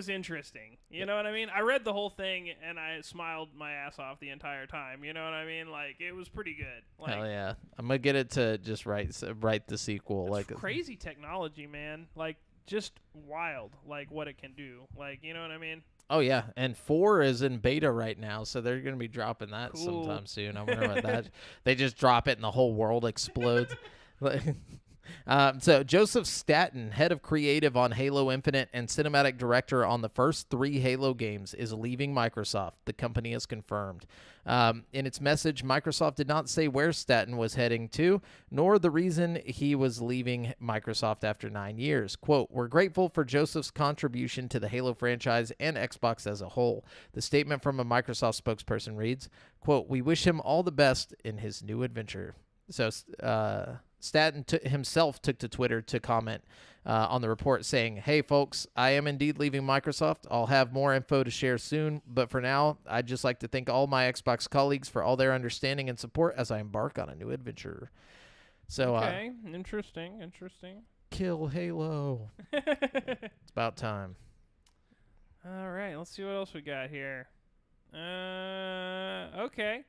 interesting. You know what I mean? I read the whole thing and I smiled my ass off the entire time. You know what I mean? Like it was pretty good. Like, hell yeah. I'm gonna get it to just write the sequel. It's like crazy technology, man. Like just wild. Like what it can do. Like you know what I mean? Oh yeah, and 4 is in beta right now, so they're gonna be dropping that Cool. sometime soon. I wonder what that. They just drop it and the whole world explodes. So Joseph Staten, head of creative on Halo Infinite and cinematic director on the first 3 Halo games, is leaving Microsoft. The company has confirmed. In its message, Microsoft did not say where Staten was heading to, nor the reason he was leaving Microsoft after 9 years. Quote, "We're grateful for Joseph's contribution to the Halo franchise and Xbox as a whole." The statement from a Microsoft spokesperson reads, quote, "We wish him all the best in his new adventure." So Staten himself took to Twitter to comment on the report saying, "Hey, folks, I am indeed leaving Microsoft. I'll have more info to share soon. But for now, I'd just like to thank all my Xbox colleagues for all their understanding and support as I embark on a new adventure." So, okay, interesting. Kill Halo. It's about time. All right, let's see what else we got here. Okay.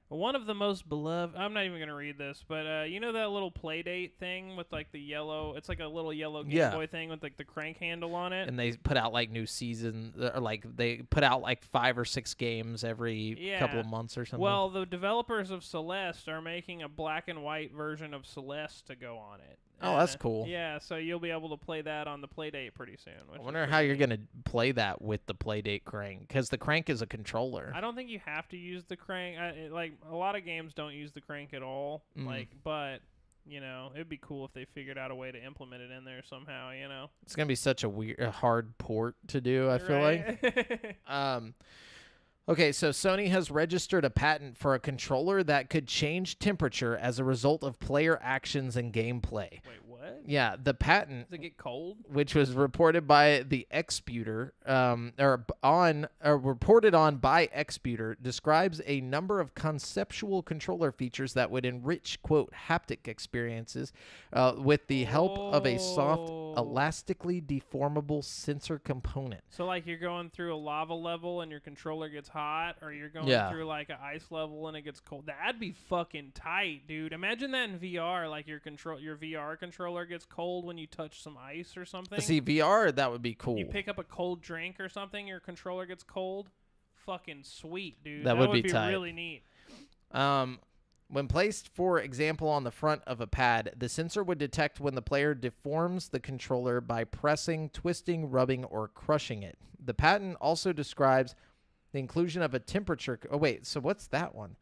One of the most beloved... I'm not even going to read this, but you know that little Playdate thing with like the yellow... It's like a little yellow Game Boy thing with like the crank handle on it? And they put out like new season... Or like they put out like 5 or 6 games every couple of months or something. Well, the developers of Celeste are making a black and white version of Celeste to go on it. Oh, that's cool. Yeah, so you'll be able to play that on the Playdate pretty soon. I wonder how you're going to play that with the Playdate crank, because the crank is a controller. I don't think you have to use the crank. Like, a lot of games don't use the crank at all. Like, but, it'd be cool if they figured out a way to implement it in there somehow, It's going to be such a hard port to do, I feel like. Okay, so Sony has registered a patent for a controller that could change temperature as a result of player actions and gameplay. Wait, what? Yeah, the patent, Does it get cold? which was reported by the Xputer, reported on by Xputer, describes a number of conceptual controller features that would enrich, quote, haptic experiences with the help of a soft elastically deformable sensor component. So, like, you're going through a lava level and your controller gets hot, or you're going through, like, an ice level and it gets cold. That'd be fucking tight, dude. Imagine that in VR, like, your VR controller gets cold when you touch some ice or something. See, VR, that would be cool. You pick up a cold drink or something, your controller gets cold. Fucking sweet, dude. That would be tight. Really neat. When placed, for example, on the front of a pad, the sensor would detect when the player deforms the controller by pressing, twisting, rubbing, or crushing it. The patent also describes the inclusion of a temperature. Oh, wait. So what's that one?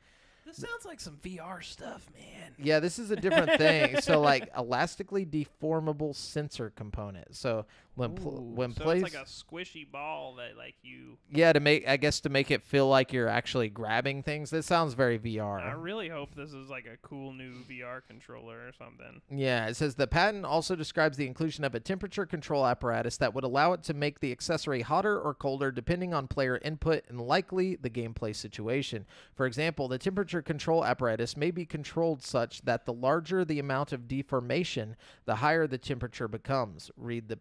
This sounds like some VR stuff, man. Yeah, this is a different thing. So, like, elastically deformable sensor component. So when placed, it's like a squishy ball that, like, you. Yeah, to make it feel like you're actually grabbing things. This sounds very VR. I really hope this is like a cool new VR controller or something. Yeah, it says the patent also describes the inclusion of a temperature control apparatus that would allow it to make the accessory hotter or colder depending on player input and likely the gameplay situation. For example, the temperature control apparatus may be controlled such that the larger the amount of deformation, the higher the temperature becomes. Read the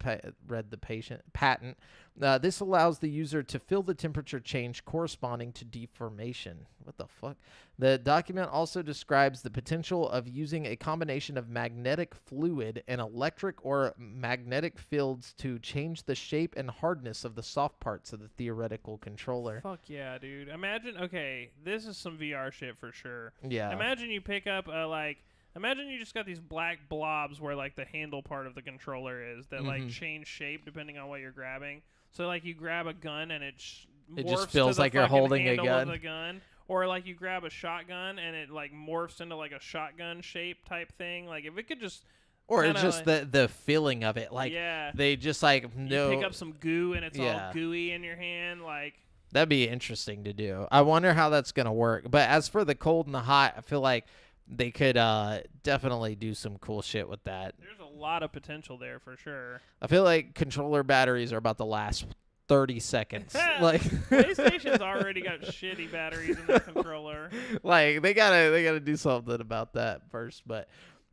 patent. This allows the user to feel the temperature change corresponding to deformation. What the fuck? The document also describes the potential of using a combination of magnetic fluid and electric or magnetic fields to change the shape and hardness of the soft parts of the theoretical controller. Fuck yeah, dude. Imagine, okay, this is some VR shit for sure. Yeah. Imagine you pick up imagine you just got these black blobs where, like, the handle part of the controller is that, like, change shape depending on what you're grabbing. So, like, you grab a gun and it just feels like you're holding a gun. Of the gun. Or, like, you grab a shotgun and it, like, morphs into, like, a shotgun shape type thing. Like, if it could just... Or it's just the feeling of it. Like, they just, like, no... You pick up some goo and it's all gooey in your hand, like... That'd be interesting to do. I wonder how that's going to work. But as for the cold and the hot, I feel like they could definitely do some cool shit with that. There's a lot of potential there for sure. I feel like controller batteries are about to last 30 seconds. Like PlayStation's already got shitty batteries in the controller. Like they gotta do something about that first. But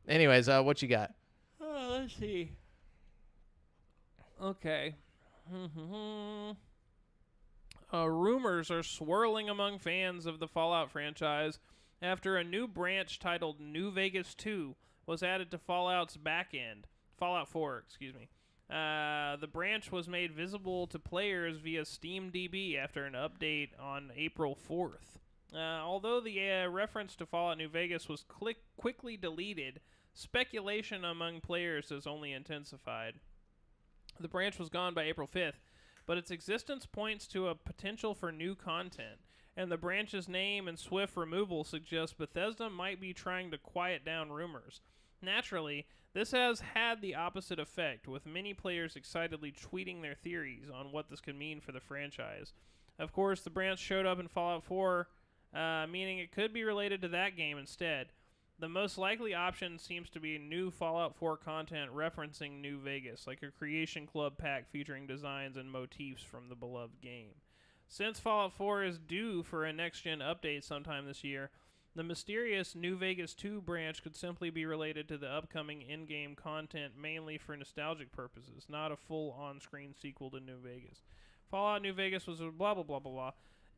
anyways, what you got? Let's see. Okay. Rumors are swirling among fans of the Fallout franchise after a new branch titled New Vegas 2 was added to Fallout's back end. Fallout 4, excuse me. The branch was made visible to players via SteamDB after an update on April 4th. Although the reference to Fallout New Vegas was quickly deleted, speculation among players has only intensified. The branch was gone by April 5th, but its existence points to a potential for new content, and the branch's name and swift removal suggest Bethesda might be trying to quiet down rumors. Naturally, this has had the opposite effect, with many players excitedly tweeting their theories on what this could mean for the franchise. Of course, the branch showed up in Fallout 4, meaning it could be related to that game instead. The most likely option seems to be new Fallout 4 content referencing New Vegas, like a Creation Club pack featuring designs and motifs from the beloved game. Since Fallout 4 is due for a next-gen update sometime this year, the mysterious New Vegas 2 branch could simply be related to the upcoming in-game content mainly for nostalgic purposes, not a full on-screen sequel to New Vegas. Fallout New Vegas was a blah, blah, blah, blah, blah.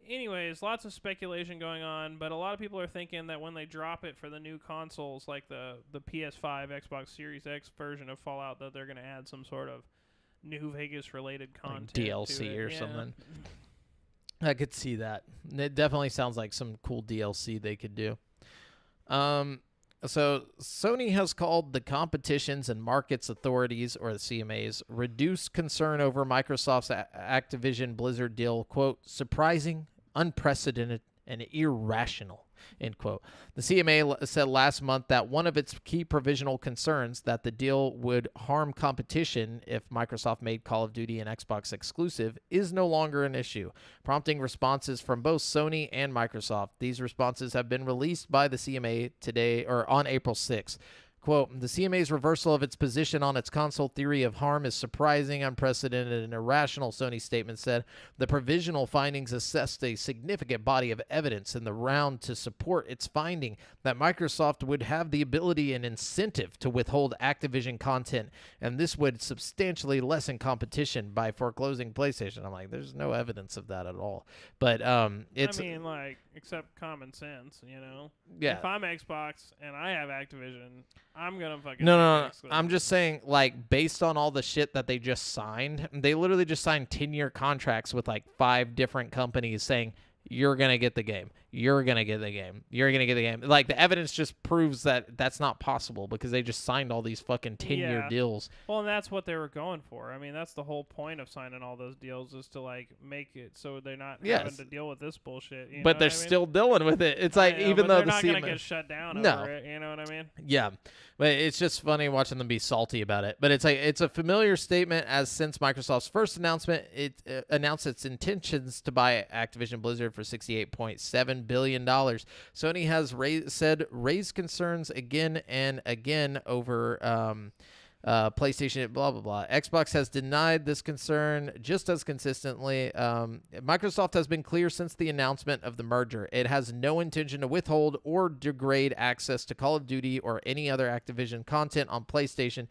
Anyways, lots of speculation going on, but a lot of people are thinking that when they drop it for the new consoles, like the PS5, Xbox Series X version of Fallout, that they're going to add some sort of New Vegas-related content like DLC to it. Or something. I could see that. It definitely sounds like some cool DLC they could do. So Sony has called the Competitions and Markets Authorities, or the CMAs, reduced concern over Microsoft's Activision Blizzard deal, quote, surprising, unprecedented, and irrational, end quote. The CMA said last month that one of its key provisional concerns, that the deal would harm competition if Microsoft made Call of Duty an Xbox exclusive, is no longer an issue, prompting responses from both Sony and Microsoft. These responses have been released by the CMA today, or on April 6th. Quote, the CMA's reversal of its position on its console theory of harm is surprising, unprecedented, and irrational, Sony's statement said. The provisional findings assessed a significant body of evidence in the round to support its finding that Microsoft would have the ability and incentive to withhold Activision content, and this would substantially lessen competition by foreclosing PlayStation. I'm like, there's no evidence of that at all. But it's... I mean, like, except common sense, you know? Yeah. If I'm Xbox and I have Activision, I'm going to fucking... No. I'm just saying, like, based on all the shit that they just signed, they literally just signed 10-year contracts with, like, 5 different companies saying, you're going to get the game. You're going to get the game. You're going to get the game. Like, the evidence just proves that that's not possible because they just signed all these fucking 10-year deals. Well, and that's what they were going for. I mean, that's the whole point of signing all those deals is to, like, make it so they're not having to deal with this bullshit. But they're still dealing with it. It's like, even though they're not going to get shut down over it. You know what I mean? Yeah. But it's just funny watching them be salty about it. But it's like, it's a familiar statement, as since Microsoft's first announcement, it announced its intentions to buy Activision Blizzard for $68.7 billion. Sony has raised concerns again and again over PlayStation, blah, blah, blah. Xbox has denied this concern just as consistently. Microsoft has been clear since the announcement of the merger. It has no intention to withhold or degrade access to Call of Duty or any other Activision content on PlayStation.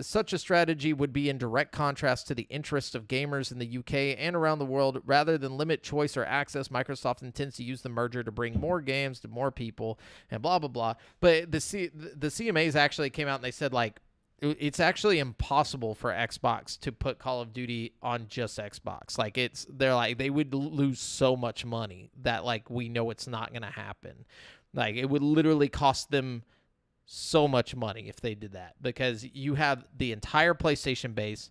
Such a strategy would be in direct contrast to the interests of gamers in the UK and around the world. Rather than limit choice or access, Microsoft intends to use the merger to bring more games to more people and blah, blah, blah. But the CMAs actually came out and they said, like, it's actually impossible for Xbox to put Call of Duty on just Xbox. Like, they're like, they would lose so much money that, like, we know it's not going to happen. Like, it would literally cost them so much money if they did that, because you have the entire PlayStation base,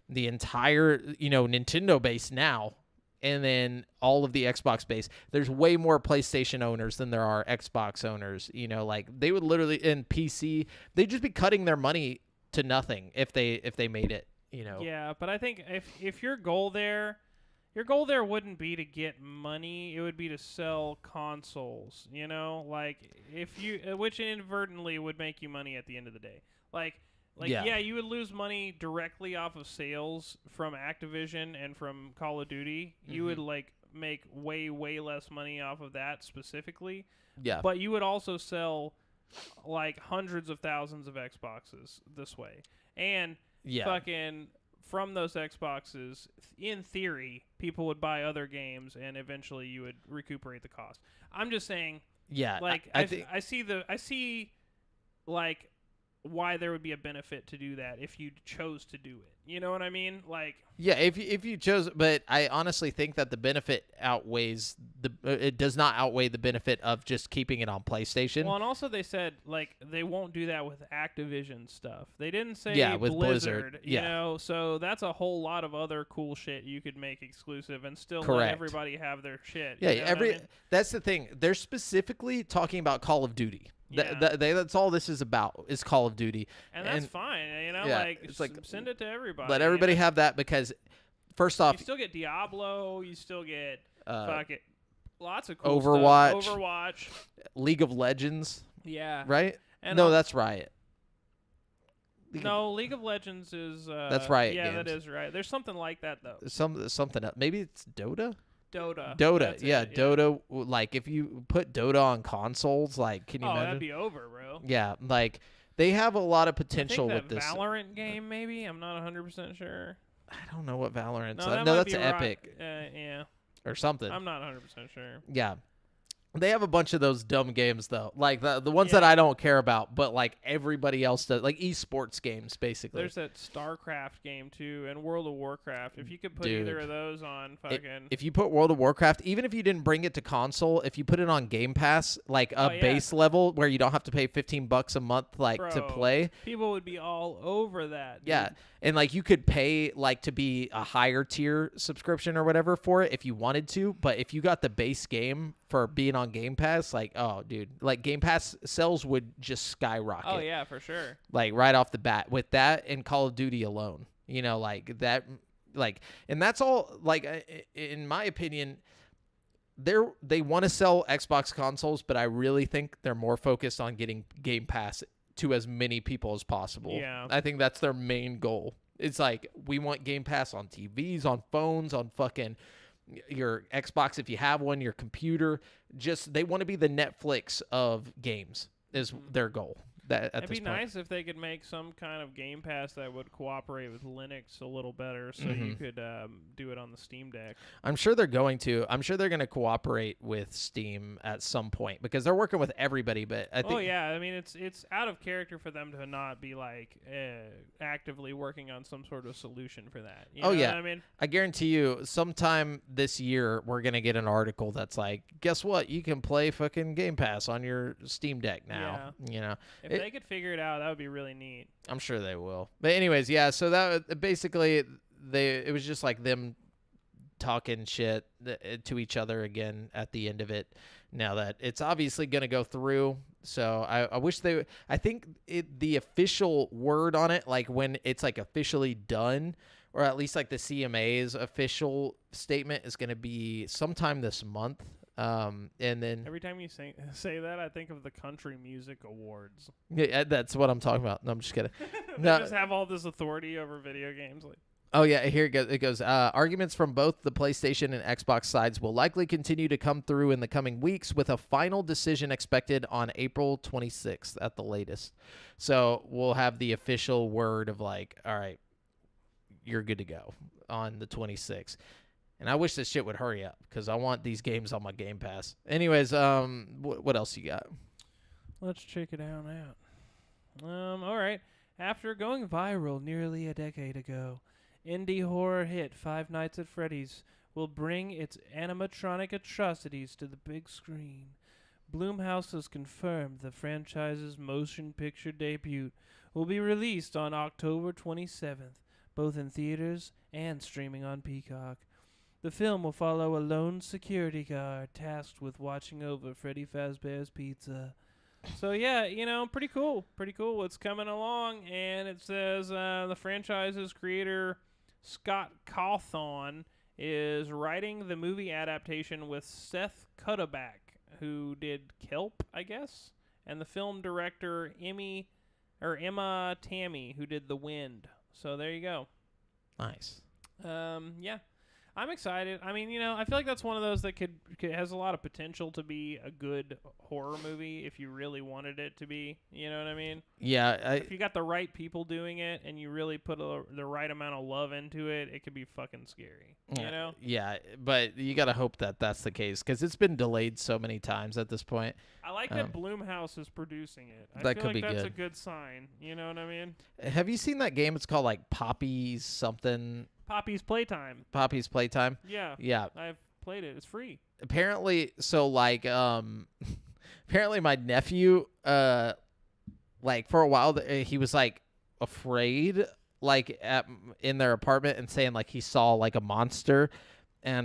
the entire, Nintendo base now, and then all of the Xbox base. There's way more PlayStation owners than there are Xbox owners. Like, they would literally, in PC, they'd just be cutting their money to nothing if they made it. Yeah, but I think if your goal there wouldn't be to get money, it would be to sell consoles, like which inadvertently would make you money at the end of the day. Yeah, you would lose money directly off of sales from Activision and from Call of Duty. Mm-hmm. You would make way, way less money off of that specifically. Yeah. But you would also sell hundreds of thousands of Xboxes this way. And fucking from those Xboxes, in theory, people would buy other games and eventually you would recuperate the cost. I'm just saying, I see why there would be a benefit to do that if you chose to do it. You know what I mean? Yeah, if you chose, but I honestly think that the benefit outweighs it does not outweigh the benefit of just keeping it on PlayStation. Well, and also they said they won't do that with Activision stuff. They didn't say with Blizzard. So that's a whole lot of other cool shit you could make exclusive and still Correct. let everybody have their shit. Yeah, that's the thing. They're specifically talking about Call of Duty. Yeah. That's all this is about, is Call of Duty. And that's fine, it's send it to everybody. Let everybody have that, because first off, you still get Diablo, you still get lots of cool Overwatch, stuff. Overwatch, League of Legends. Yeah. Right? And no, that's Riot. League of Legends is that's Riot Yeah, games. That is right. There's something like that though. Something else. Maybe it's Dota? Dota. Dota. Like, if you put Dota on consoles, can you imagine? That'd be over, bro. Yeah, they have a lot of potential with this. Valorant game, maybe? I'm not 100% sure. I don't know what Valorant's. No, that's Epic. Yeah. Or something. I'm not 100% sure. Yeah. They have a bunch of those dumb games, though. The ones that I don't care about, but, everybody else does. Esports games, basically. There's that StarCraft game, too, and World of Warcraft. If you could put either of those on fucking... If you put World of Warcraft, even if you didn't bring it to console, if you put it on Game Pass, base level where you don't have to pay $15 a month, to play... People would be all over that. Dude. Yeah. And, you could pay, to be a higher tier subscription or whatever for it if you wanted to. But if you got the base game for being on Game Pass, oh, dude. Game Pass sales would just skyrocket. Oh, yeah, for sure. Right off the bat. With that and Call of Duty alone. That... and that's all, in my opinion... They want to sell Xbox consoles, but I really think they're more focused on getting Game Pass to as many people as possible. Yeah. I think that's their main goal. It's like, we want Game Pass on TVs, on phones, on fucking your Xbox if you have one, your computer. Just, they want to be the Netflix of games is their goal. It'd be nice if they could make some kind of Game Pass that would cooperate with Linux a little better, so you could do it on the Steam Deck. I'm sure they're going to. I'm sure they're going to cooperate with Steam at some point because they're working with everybody. But I think, oh yeah, I mean it's out of character for them to not be like actively working on some sort of solution for that. You know what I mean, I guarantee you, sometime this year we're gonna get an article that's like, guess what? You can play fucking Game Pass on your Steam Deck now. Yeah. You know. If they could figure it out, that would be really neat. I'm sure they will. But anyways, yeah, so that basically it was just like them talking shit to each other again at the end of it. Now that it's obviously going to go through, so I wish I think the official word on it, like when it's like officially done, or at least like the CMA's official statement, is going to be sometime this month. And then every time you say that, I think of the Country Music Awards. Yeah, that's what I'm talking about. No, I'm just kidding. They just have all this authority over video games. Like, oh yeah, here it goes. It goes. Arguments from both the PlayStation and Xbox sides will likely continue to come through in the coming weeks, with a final decision expected on April 26th at the latest. So we'll have the official word of like, all right, you're good to go on the 26th. And I wish this shit would hurry up because I want these games on my Game Pass. Anyways, what else you got? Let's check it out now. All right. After going viral nearly a decade ago, indie horror hit Five Nights at Freddy's will bring its animatronic atrocities to the big screen. Blumhouse has confirmed the franchise's motion picture debut will be released on October 27th, both in theaters and streaming on Peacock. The film will follow a lone security guard tasked with watching over Freddy Fazbear's Pizza. So yeah, you know, pretty cool. Pretty cool. It's coming along, and it says the franchise's creator, Scott Cawthon, is writing the movie adaptation with Seth Cuddeback, who did Kelp, I guess, and the film director Emma Tammy, who did The Wind. So there you go. Nice. Yeah. I'm excited. I mean, you know, I feel like that's one of those that has a lot of potential to be a good horror movie if you really wanted it to be. You know what I mean? Yeah. If you got the right people doing it and you really put the right amount of love into it, it could be fucking scary. You know? Yeah, but you got to hope that that's the case because it's been delayed so many times at this point. I like that Blumhouse is producing it. I that feel could like be that's good. a good sign. You know what I mean? Have you seen that game? It's called like Poppy's something. Poppy's Playtime. Poppy's Playtime? Yeah. Yeah. I've played it. It's free. Apparently, so like, apparently my nephew, like for a while, he was like afraid, like in their apartment and saying like he saw like a monster and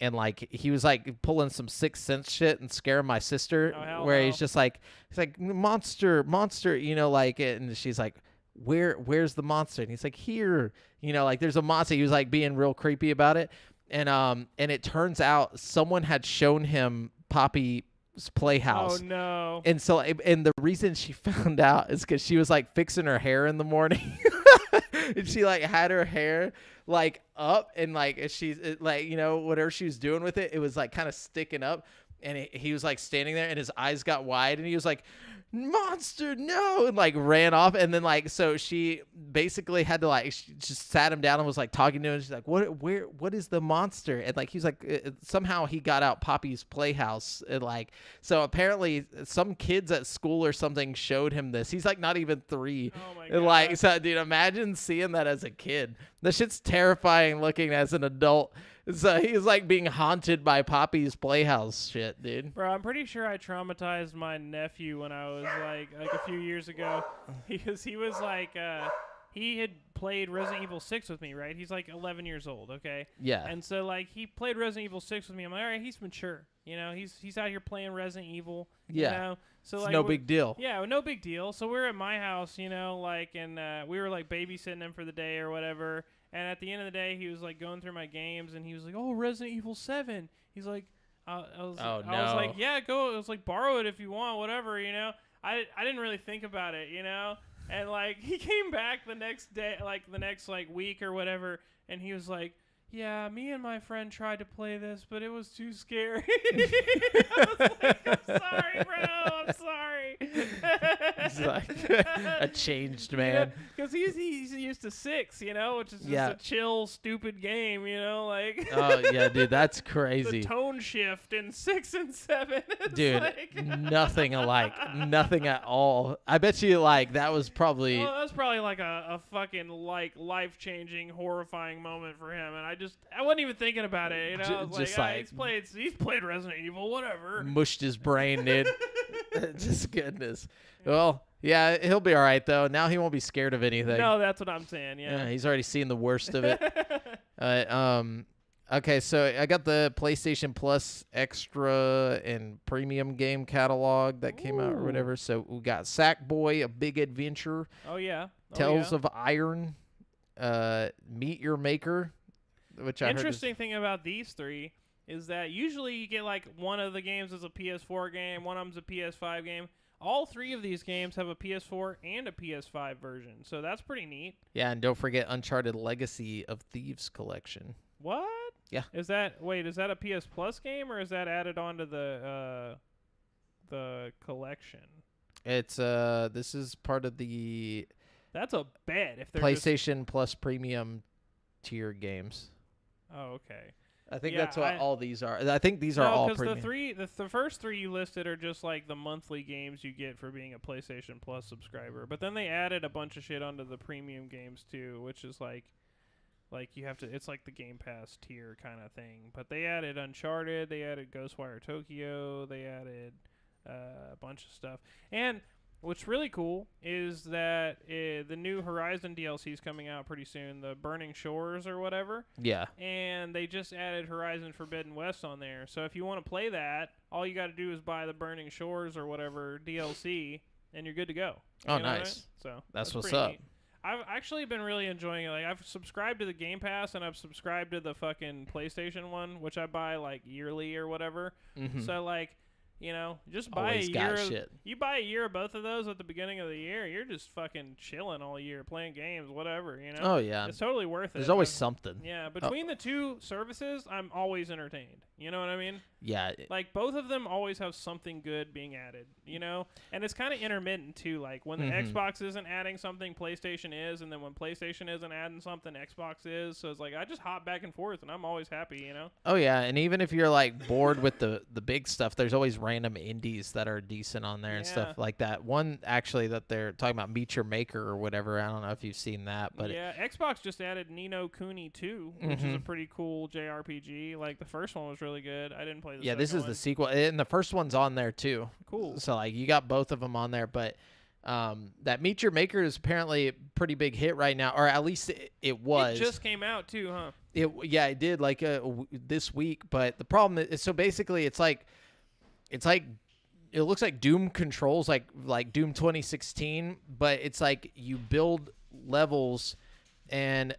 like he was like pulling some Sixth Sense shit and scaring my sister he's just like, he's like, monster, you know, like, and she's like, where's the monster? And he's like, here, you know, like there's a monster. He was like being real creepy about it. And it turns out someone had shown him Poppy's Playhouse. Oh no. And so, and the reason she found out is because she was like fixing her hair in the morning. And she like had her hair like up and like she's like, you know, whatever she was doing with it, it was like kind of sticking up. And he was like standing there and his eyes got wide and he was like, monster, no, and like ran off. And then like, so she basically had to like, she just sat him down and was like talking to him. She's like, what is the monster? And like, he was like, somehow he got out Poppy's Playhouse. And like, so apparently some kids at school or something showed him this. He's like not even 3. Oh my and God. like, so dude, imagine seeing that as a kid. That shit's terrifying looking as an adult. So he's like being haunted by Poppy's Playhouse shit, dude. Bro, I'm pretty sure I traumatized my nephew when I was like a few years ago. He was like, he had played Resident Evil 6 with me, right? He's like 11 years old, okay? Yeah. And so like he played Resident Evil 6 with me. I'm like, all right, he's mature. You know, he's out here playing Resident Evil. Yeah. You know? So It's like no big deal. Yeah, no big deal. So we're at my house, you know, like, and we were like babysitting him for the day or whatever. And at the end of the day, he was like going through my games, and he was like, "Oh, Resident Evil 7." He's like, I was like, yeah, go. I was like, borrow it if you want, whatever, you know. I didn't really think about it, you know. And like he came back the next day, like the next like week or whatever, and he was like, "Yeah, me and my friend tried to play this, but it was too scary." I was like, "I'm sorry, bro. I'm sorry." He's like a changed man. Because he's used to 6, you know, which is just a chill, stupid game, you know, like. Oh yeah, dude, that's crazy. The tone shift in 6 and 7. Dude, like nothing alike, nothing at all. I bet you like that was probably. Well, that was probably like a fucking like life-changing, horrifying moment for him, and I wasn't even thinking about it, you know. I was just like, he's played Resident Evil, whatever. Mushed his brain, dude. Just goodness. Well, yeah, he'll be all right though. Now he won't be scared of anything. No, that's what I'm saying. Yeah, he's already seen the worst of it. Okay, so I got the PlayStation Plus Extra and Premium game catalog that came out or whatever. So we got Sackboy: A Big Adventure. Oh yeah. Tales of Iron. Meet Your Maker. Which interesting thing about these 3 is that usually you get like one of the games is a PS4 game, one of them's a PS5 game. All 3 of these games have a PS4 and a PS5 version, so that's pretty neat. Yeah, and don't forget Uncharted Legacy of Thieves collection. What? Yeah. Is that a PS Plus game or is that added onto the collection? It's this is part of the. That's a bet if they're PlayStation Plus Premium tier games. Oh, okay. I think that's what all these are. I think these are all premium. The first 3 you listed are just like the monthly games you get for being a PlayStation Plus subscriber. But then they added a bunch of shit onto the premium games too, which is like you have to. It's like the Game Pass tier kind of thing. But they added Uncharted, they added Ghostwire Tokyo, they added a bunch of stuff. And what's really cool is that the new Horizon DLC is coming out pretty soon, the Burning Shores or whatever. Yeah. And they just added Horizon Forbidden West on there. So if you want to play that, all you got to do is buy the Burning Shores or whatever DLC, and you're good to go. Oh, nice. So that's what's up. Neat. I've actually been really enjoying it. Like I've subscribed to the Game Pass and I've subscribed to the fucking PlayStation one, which I buy like yearly or whatever. Mm-hmm. So like, you know, just buy Always a year. shit. You buy a year of both of those at the beginning of the year. You're just fucking chilling all year, playing games, whatever. You know. Oh yeah. It's totally worth it. There's always something. Yeah, between the 2 services, I'm always entertained. You know what I mean? Yeah. Like both of them always have something good being added. You know, and it's kind of intermittent too. Like when the Xbox isn't adding something, PlayStation is, and then when PlayStation isn't adding something, Xbox is. So it's like I just hop back and forth, and I'm always happy. You know. Oh yeah, and even if you're like bored with the big stuff, there's always random indies that are decent on there and stuff like that. One actually that they're talking about, Meet Your Maker or whatever. I don't know if you've seen that, but yeah, Xbox just added Ni no Kuni 2, which is a pretty cool JRPG. Like the first one was really good. I didn't play the second this is one. the sequel, and the first one's on there too. Cool. So like you got both of them on there, but that Meet Your Maker is apparently a pretty big hit right now, or at least it was. It just came out too, huh? It did like this week, but the problem is, so basically it's like it looks like Doom controls like Doom 2016, but it's like you build levels and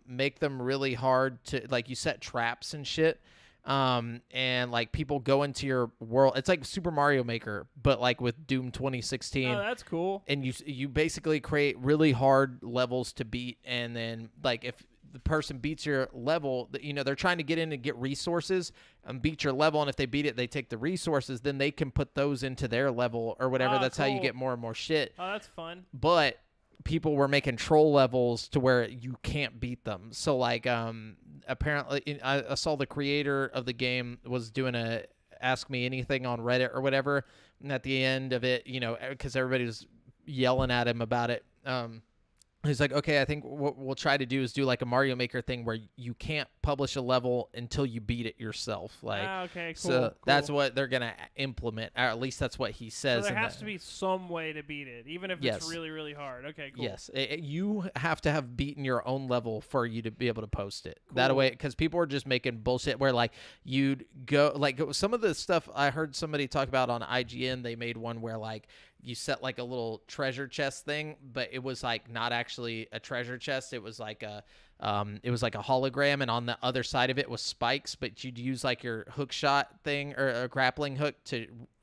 make them really hard to, like, you set traps and shit. And like people go into your world. It's like Super Mario Maker, but like with Doom 2016. Oh, that's cool. And you basically create really hard levels to beat, and then like if the person beats your level, you know, they're trying to get in and get resources and beat your level, and if they beat it, they take the resources, then they can put those into their level or whatever. That's cool. how you get more and more shit. Oh, that's fun. But people were making troll levels to where you can't beat them. So like apparently I saw the creator of the game was doing a Ask Me Anything on Reddit or whatever, and at the end of it, you know, because everybody was yelling at him about it, he's like, okay, I think what we'll try to do is do like a Mario Maker thing where you can't publish a level until you beat it yourself. Like, okay, cool. So cool. that's what they're going to implement, or at least that's what he says. So there has to be some way to beat it, even if it's really, really hard. Okay, cool. Yes, you have to have beaten your own level for you to be able to post it. Cool. That way, because people are just making bullshit where like you'd go, like some of the stuff I heard somebody talk about on IGN, they made one where like you set like a little treasure chest thing, but it was like not actually a treasure chest. It was like a It was like a hologram, and on the other side of it was spikes, but you'd use like your hook shot thing or a grappling hook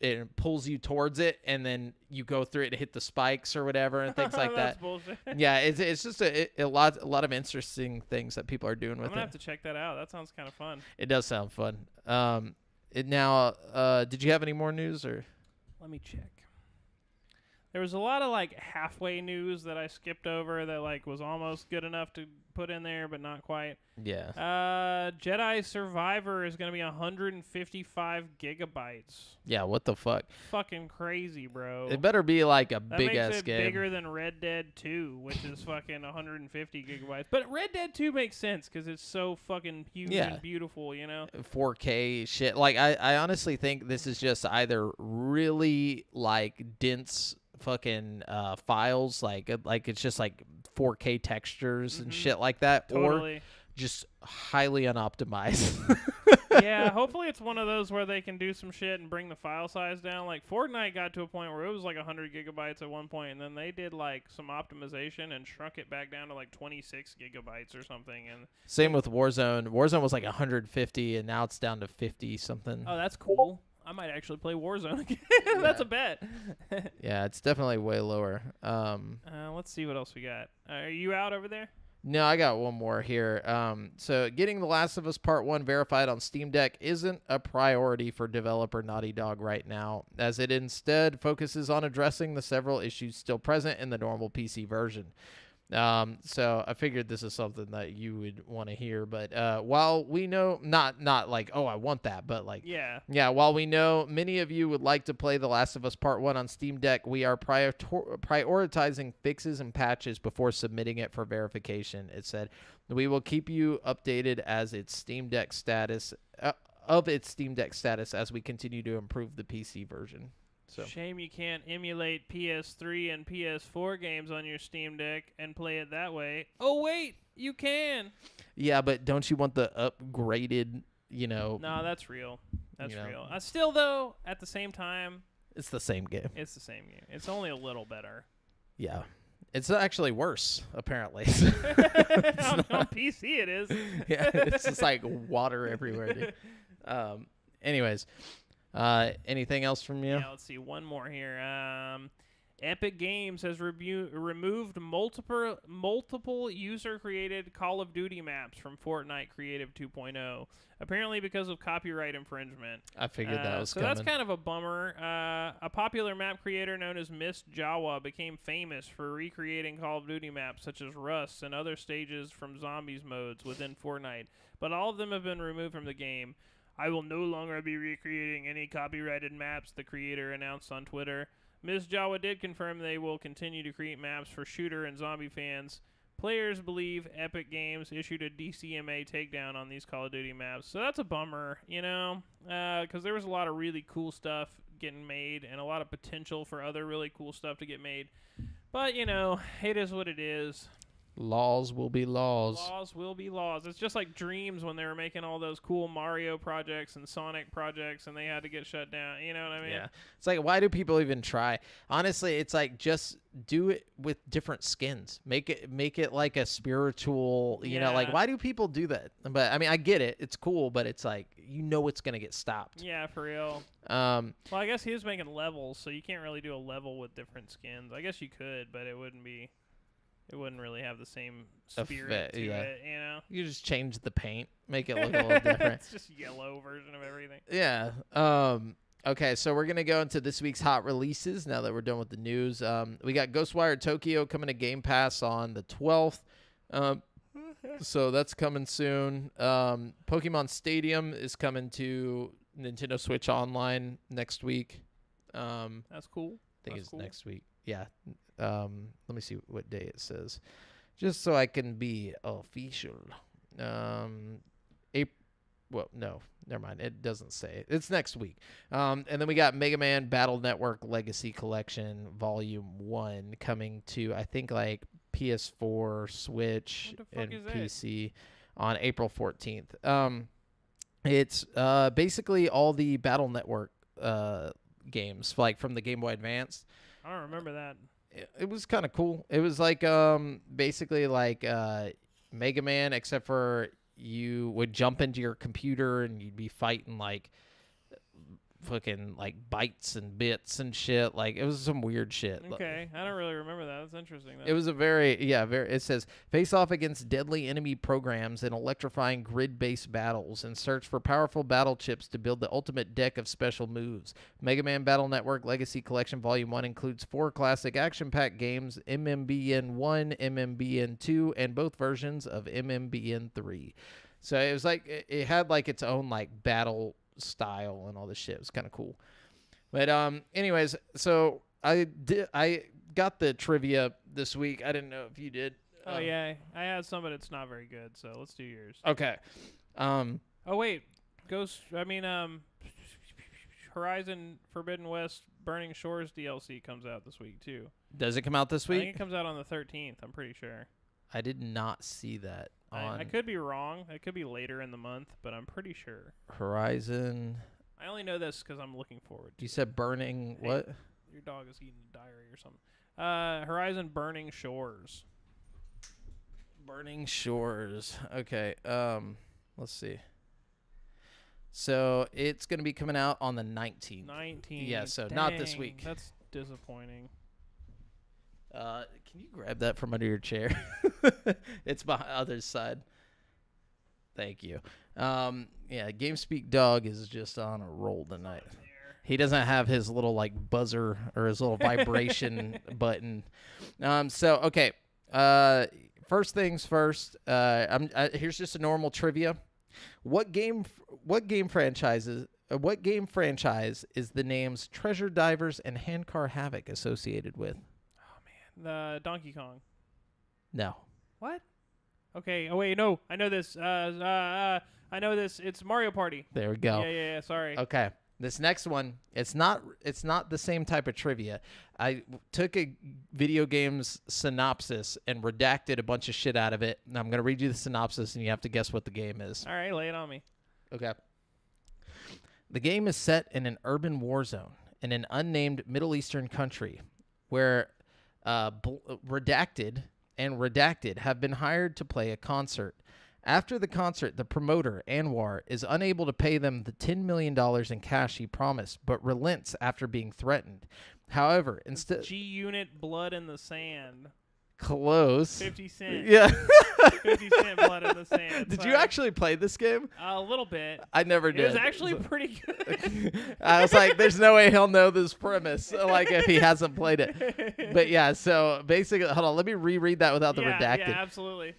it pulls you towards it, and then you go through it to hit the spikes or whatever and things like That's that. bullshit. Yeah, it's just a lot of interesting things that people are doing with it. I'm gonna have to check that out. That sounds kind of fun. It does sound fun. Did you have any more news or? Let me check. There was a lot of like halfway news that I skipped over that like was almost good enough to put in there, but not quite. Yeah. Jedi Survivor is gonna be 155 gigabytes. Yeah. What the fuck? Fucking crazy, bro. It better be like a that big makes ass it game. bigger than Red Dead 2, which is fucking 150 gigabytes. But Red Dead 2 makes sense because it's so fucking huge and beautiful, you know. 4K shit. Like I honestly think this is just either really like dense fucking files, like it's just like 4K textures and shit like that, Totally. or just highly unoptimized. Yeah, hopefully it's one of those where they can do some shit and bring the file size down. Like Fortnite got to a point where it was like 100 gigabytes at one point, and then they did like some optimization and shrunk it back down to like 26 gigabytes or something. And same with Warzone. Warzone was like 150, and now it's down to 50 something. Oh, that's cool. I might actually play Warzone again. That's a bet. Yeah, it's definitely way lower. Let's see what else we got. Are you out over there? No, I got one more here. So getting The Last of Us Part 1 verified on Steam Deck isn't a priority for developer Naughty Dog right now, as it instead focuses on addressing the several issues still present in the normal PC version. So I figured this is something that you would want to hear, but while we know, not like, oh, I want that, but like, yeah, while we know many of you would like to play The Last of Us Part 1 on Steam Deck, we are prioritizing fixes and patches before submitting it for verification. It said, we will keep you updated as its Steam Deck status as we continue to improve the PC version. So. Shame you can't emulate PS3 and PS4 games on your Steam Deck and play it that way. Oh, wait, you can. Yeah, but don't you want the upgraded, No, that's real. That's real. Still, though, at the same time. It's the same game. It's the same game. It's only a little better. Yeah. It's actually worse, apparently. on PC it is. Yeah, it's just like water everywhere, dude. Anyways. Anything else from you? Yeah, let's see. One more here. Epic Games has removed multiple user-created Call of Duty maps from Fortnite Creative 2.0, apparently because of copyright infringement. I figured that was coming. So that's kind of a bummer. A popular map creator known as Miss Jawa became famous for recreating Call of Duty maps such as Rust and other stages from Zombies modes within Fortnite, but all of them have been removed from the game. I will no longer be recreating any copyrighted maps, the creator announced on Twitter. Ms. Jawa did confirm they will continue to create maps for shooter and zombie fans. Players believe Epic Games issued a DCMA takedown on these Call of Duty maps. So that's a bummer, because there was a lot of really cool stuff getting made and a lot of potential for other really cool stuff to get made. But, it is what it is. Laws will be laws. Laws will be laws. It's just like Dreams when they were making all those cool Mario projects and Sonic projects and they had to get shut down. You know what I mean? Yeah. It's like, why do people even try? Honestly, it's like, just do it with different skins. Make it like a spiritual, like, why do people do that? But I mean, I get it. It's cool, but it's like, it's going to get stopped. Yeah, for real. Well, I guess he was making levels, so you can't really do a level with different skins. I guess you could, but it wouldn't really have the same spirit to it, You just change the paint, make it look a little different. It's just yellow version of everything. Yeah. Okay, so we're going to go into this week's hot releases now that we're done with the news. We got Ghostwire Tokyo coming to Game Pass on the 12th. So that's coming soon. Pokemon Stadium is coming to Nintendo Switch Online next week. That's cool. I think it's next week. Yeah. Let me see what day it says, just so I can be official. Well, no, never mind. It doesn't say. It's next week. And then we got Mega Man Battle Network Legacy Collection Volume 1 coming to, I think, like PS4, Switch, and PC on April 14th. It's basically all the Battle Network games, like from the Game Boy Advance. I don't remember that. It was kind of cool. It was like basically like Mega Man, except for you would jump into your computer and you'd be fighting like fucking like bytes and bits and shit. Like it was some weird shit. Okay, I don't really remember that. That's interesting. It was a very it says face off against deadly enemy programs in electrifying grid-based battles and search for powerful battle chips to build the ultimate deck of special moves. Mega Man Battle Network Legacy Collection Volume 1 includes 4 classic action-packed games, MMBN 1, MMBN 2, and both versions of MMBN 3. So it was like it had like its own like battle style and all this shit. It was kind of cool. But anyways, so I got the trivia this week. I didn't know if you did. Oh yeah, I had some, but it's not very good. So let's do yours. Okay. Oh wait, Horizon Forbidden West Burning Shores DLC comes out this week too. Does it come out this week? I think it comes out on the 13th. I'm pretty sure. I did not see that. I could be wrong. It could be later in the month, but I'm pretty sure. Horizon. I only know this because I'm looking forward to You said Burning what? Your dog is eating a diary or something. Horizon Burning Shores. Burning Shores. Okay. Let's see. So it's going to be coming out on the 19th. 19th. Yeah, so Dang, not this week. That's disappointing. Can you grab that from under your chair? It's behind other side. Thank you. Yeah, GameSpeak dog is just on a roll tonight. He doesn't have his little like buzzer or his little vibration button. Okay. First things first. Here's just a normal trivia. What game franchise is the names Treasure Divers and Handcar Havoc associated with? The Donkey Kong. No. What? Okay. Oh wait, no. I know this. I know this. It's Mario Party. There we go. Yeah. Sorry. Okay. This next one, it's not the same type of trivia. I took a video game's synopsis and redacted a bunch of shit out of it. And I'm going to read you the synopsis and you have to guess what the game is. All right, lay it on me. Okay. The game is set in an urban war zone in an unnamed Middle Eastern country where Redacted and Redacted have been hired to play a concert. After the concert, the promoter, Anwar, is unable to pay them the $10 million in cash he promised, but relents after being threatened. However, instead... G-Unit Blood in the Sand. Close. 50 Cent. Yeah. 50 Cent Blood in the Sand. Did you actually play this game? A little bit. I never did. It was actually pretty good. I was like, there's no way he'll know this premise, like if he hasn't played it. But yeah, so basically, hold on, let me reread that without the redacted. Yeah, absolutely.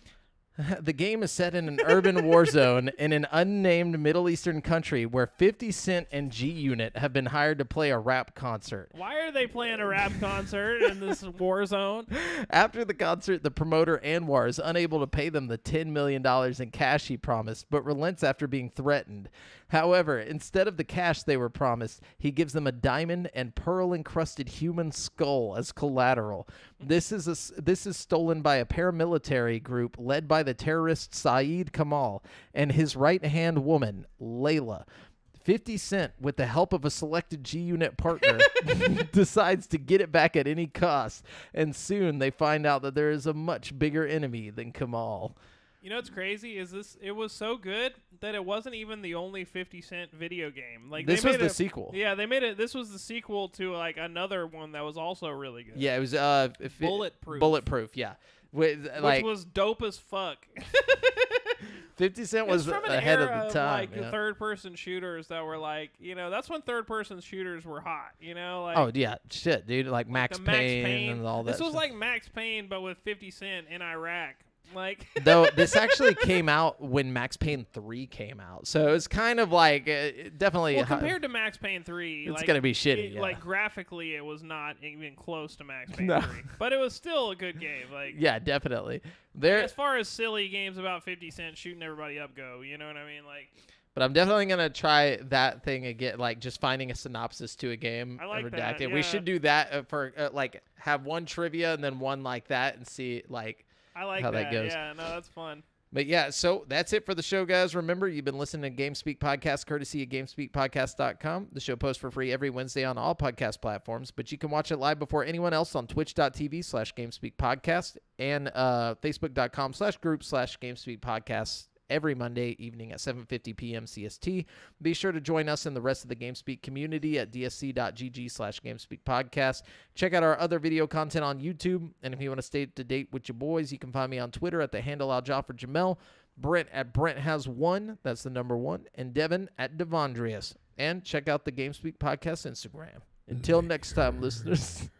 The game is set in an urban war zone in an unnamed Middle Eastern country where 50 Cent and G-Unit have been hired to play a rap concert. Why are they playing a rap concert in this war zone? After the concert, the promoter, Anwar, is unable to pay them the $10 million in cash he promised, but relents after being threatened. However, instead of the cash they were promised, he gives them a diamond and pearl-encrusted human skull as collateral. This is stolen by a paramilitary group led by the terrorist Saeed Kamal and his right-hand woman, Layla. 50 Cent, with the help of a selected G-Unit partner, decides to get it back at any cost, and soon they find out that there is a much bigger enemy than Kamal. You know what's crazy is it was so good that it wasn't even the only 50 Cent video game. Like this was the sequel. Yeah, they made it. This was the sequel to like another one that was also really good. Yeah, it was Bulletproof. Bulletproof, yeah. Which was dope as fuck. 50 Cent was ahead of the time. Like third-person shooters that were like, that's when third-person shooters were hot. Like, oh yeah, shit, dude, like Max Payne and all that. This was like Max Payne, but with 50 Cent in Iraq. Like though this actually came out when Max Payne 3 came out, so it's kind of like definitely. Well, compared to Max Payne 3, it's gonna be shitty. Like graphically, it was not even close to Max Payne 3, but it was still a good game. Like yeah, definitely. As far as silly games about 50 Cent shooting everybody up go, you know what I mean? Like. But I'm definitely gonna try that thing again, like just finding a synopsis to a game. I like redacted. that. Yeah. We should do that for like have one trivia and then one like that and see like. I like how that goes. Yeah, no, that's fun. But yeah, so that's it for the show, guys. Remember, you've been listening to GameSpeak Podcast, courtesy of GameSpeakPodcast.com. The show posts for free every Wednesday on all podcast platforms, but you can watch it live before anyone else on twitch.tv/GameSpeakPodcast and Facebook.com/group/GameSpeakPodcast every Monday evening at 7:50 p.m. CST. Be sure to join us in the rest of the GameSpeak community at dsc.gg/GameSpeakPodcast. Check out our other video content on YouTube, and if you want to stay up to date with your boys, you can find me on Twitter at the handle AlJafferJamel, Brent at BrentHas1, that's the number 1, and Devin at Devondrius. And check out the GameSpeak Podcast Instagram. Until next time, listeners.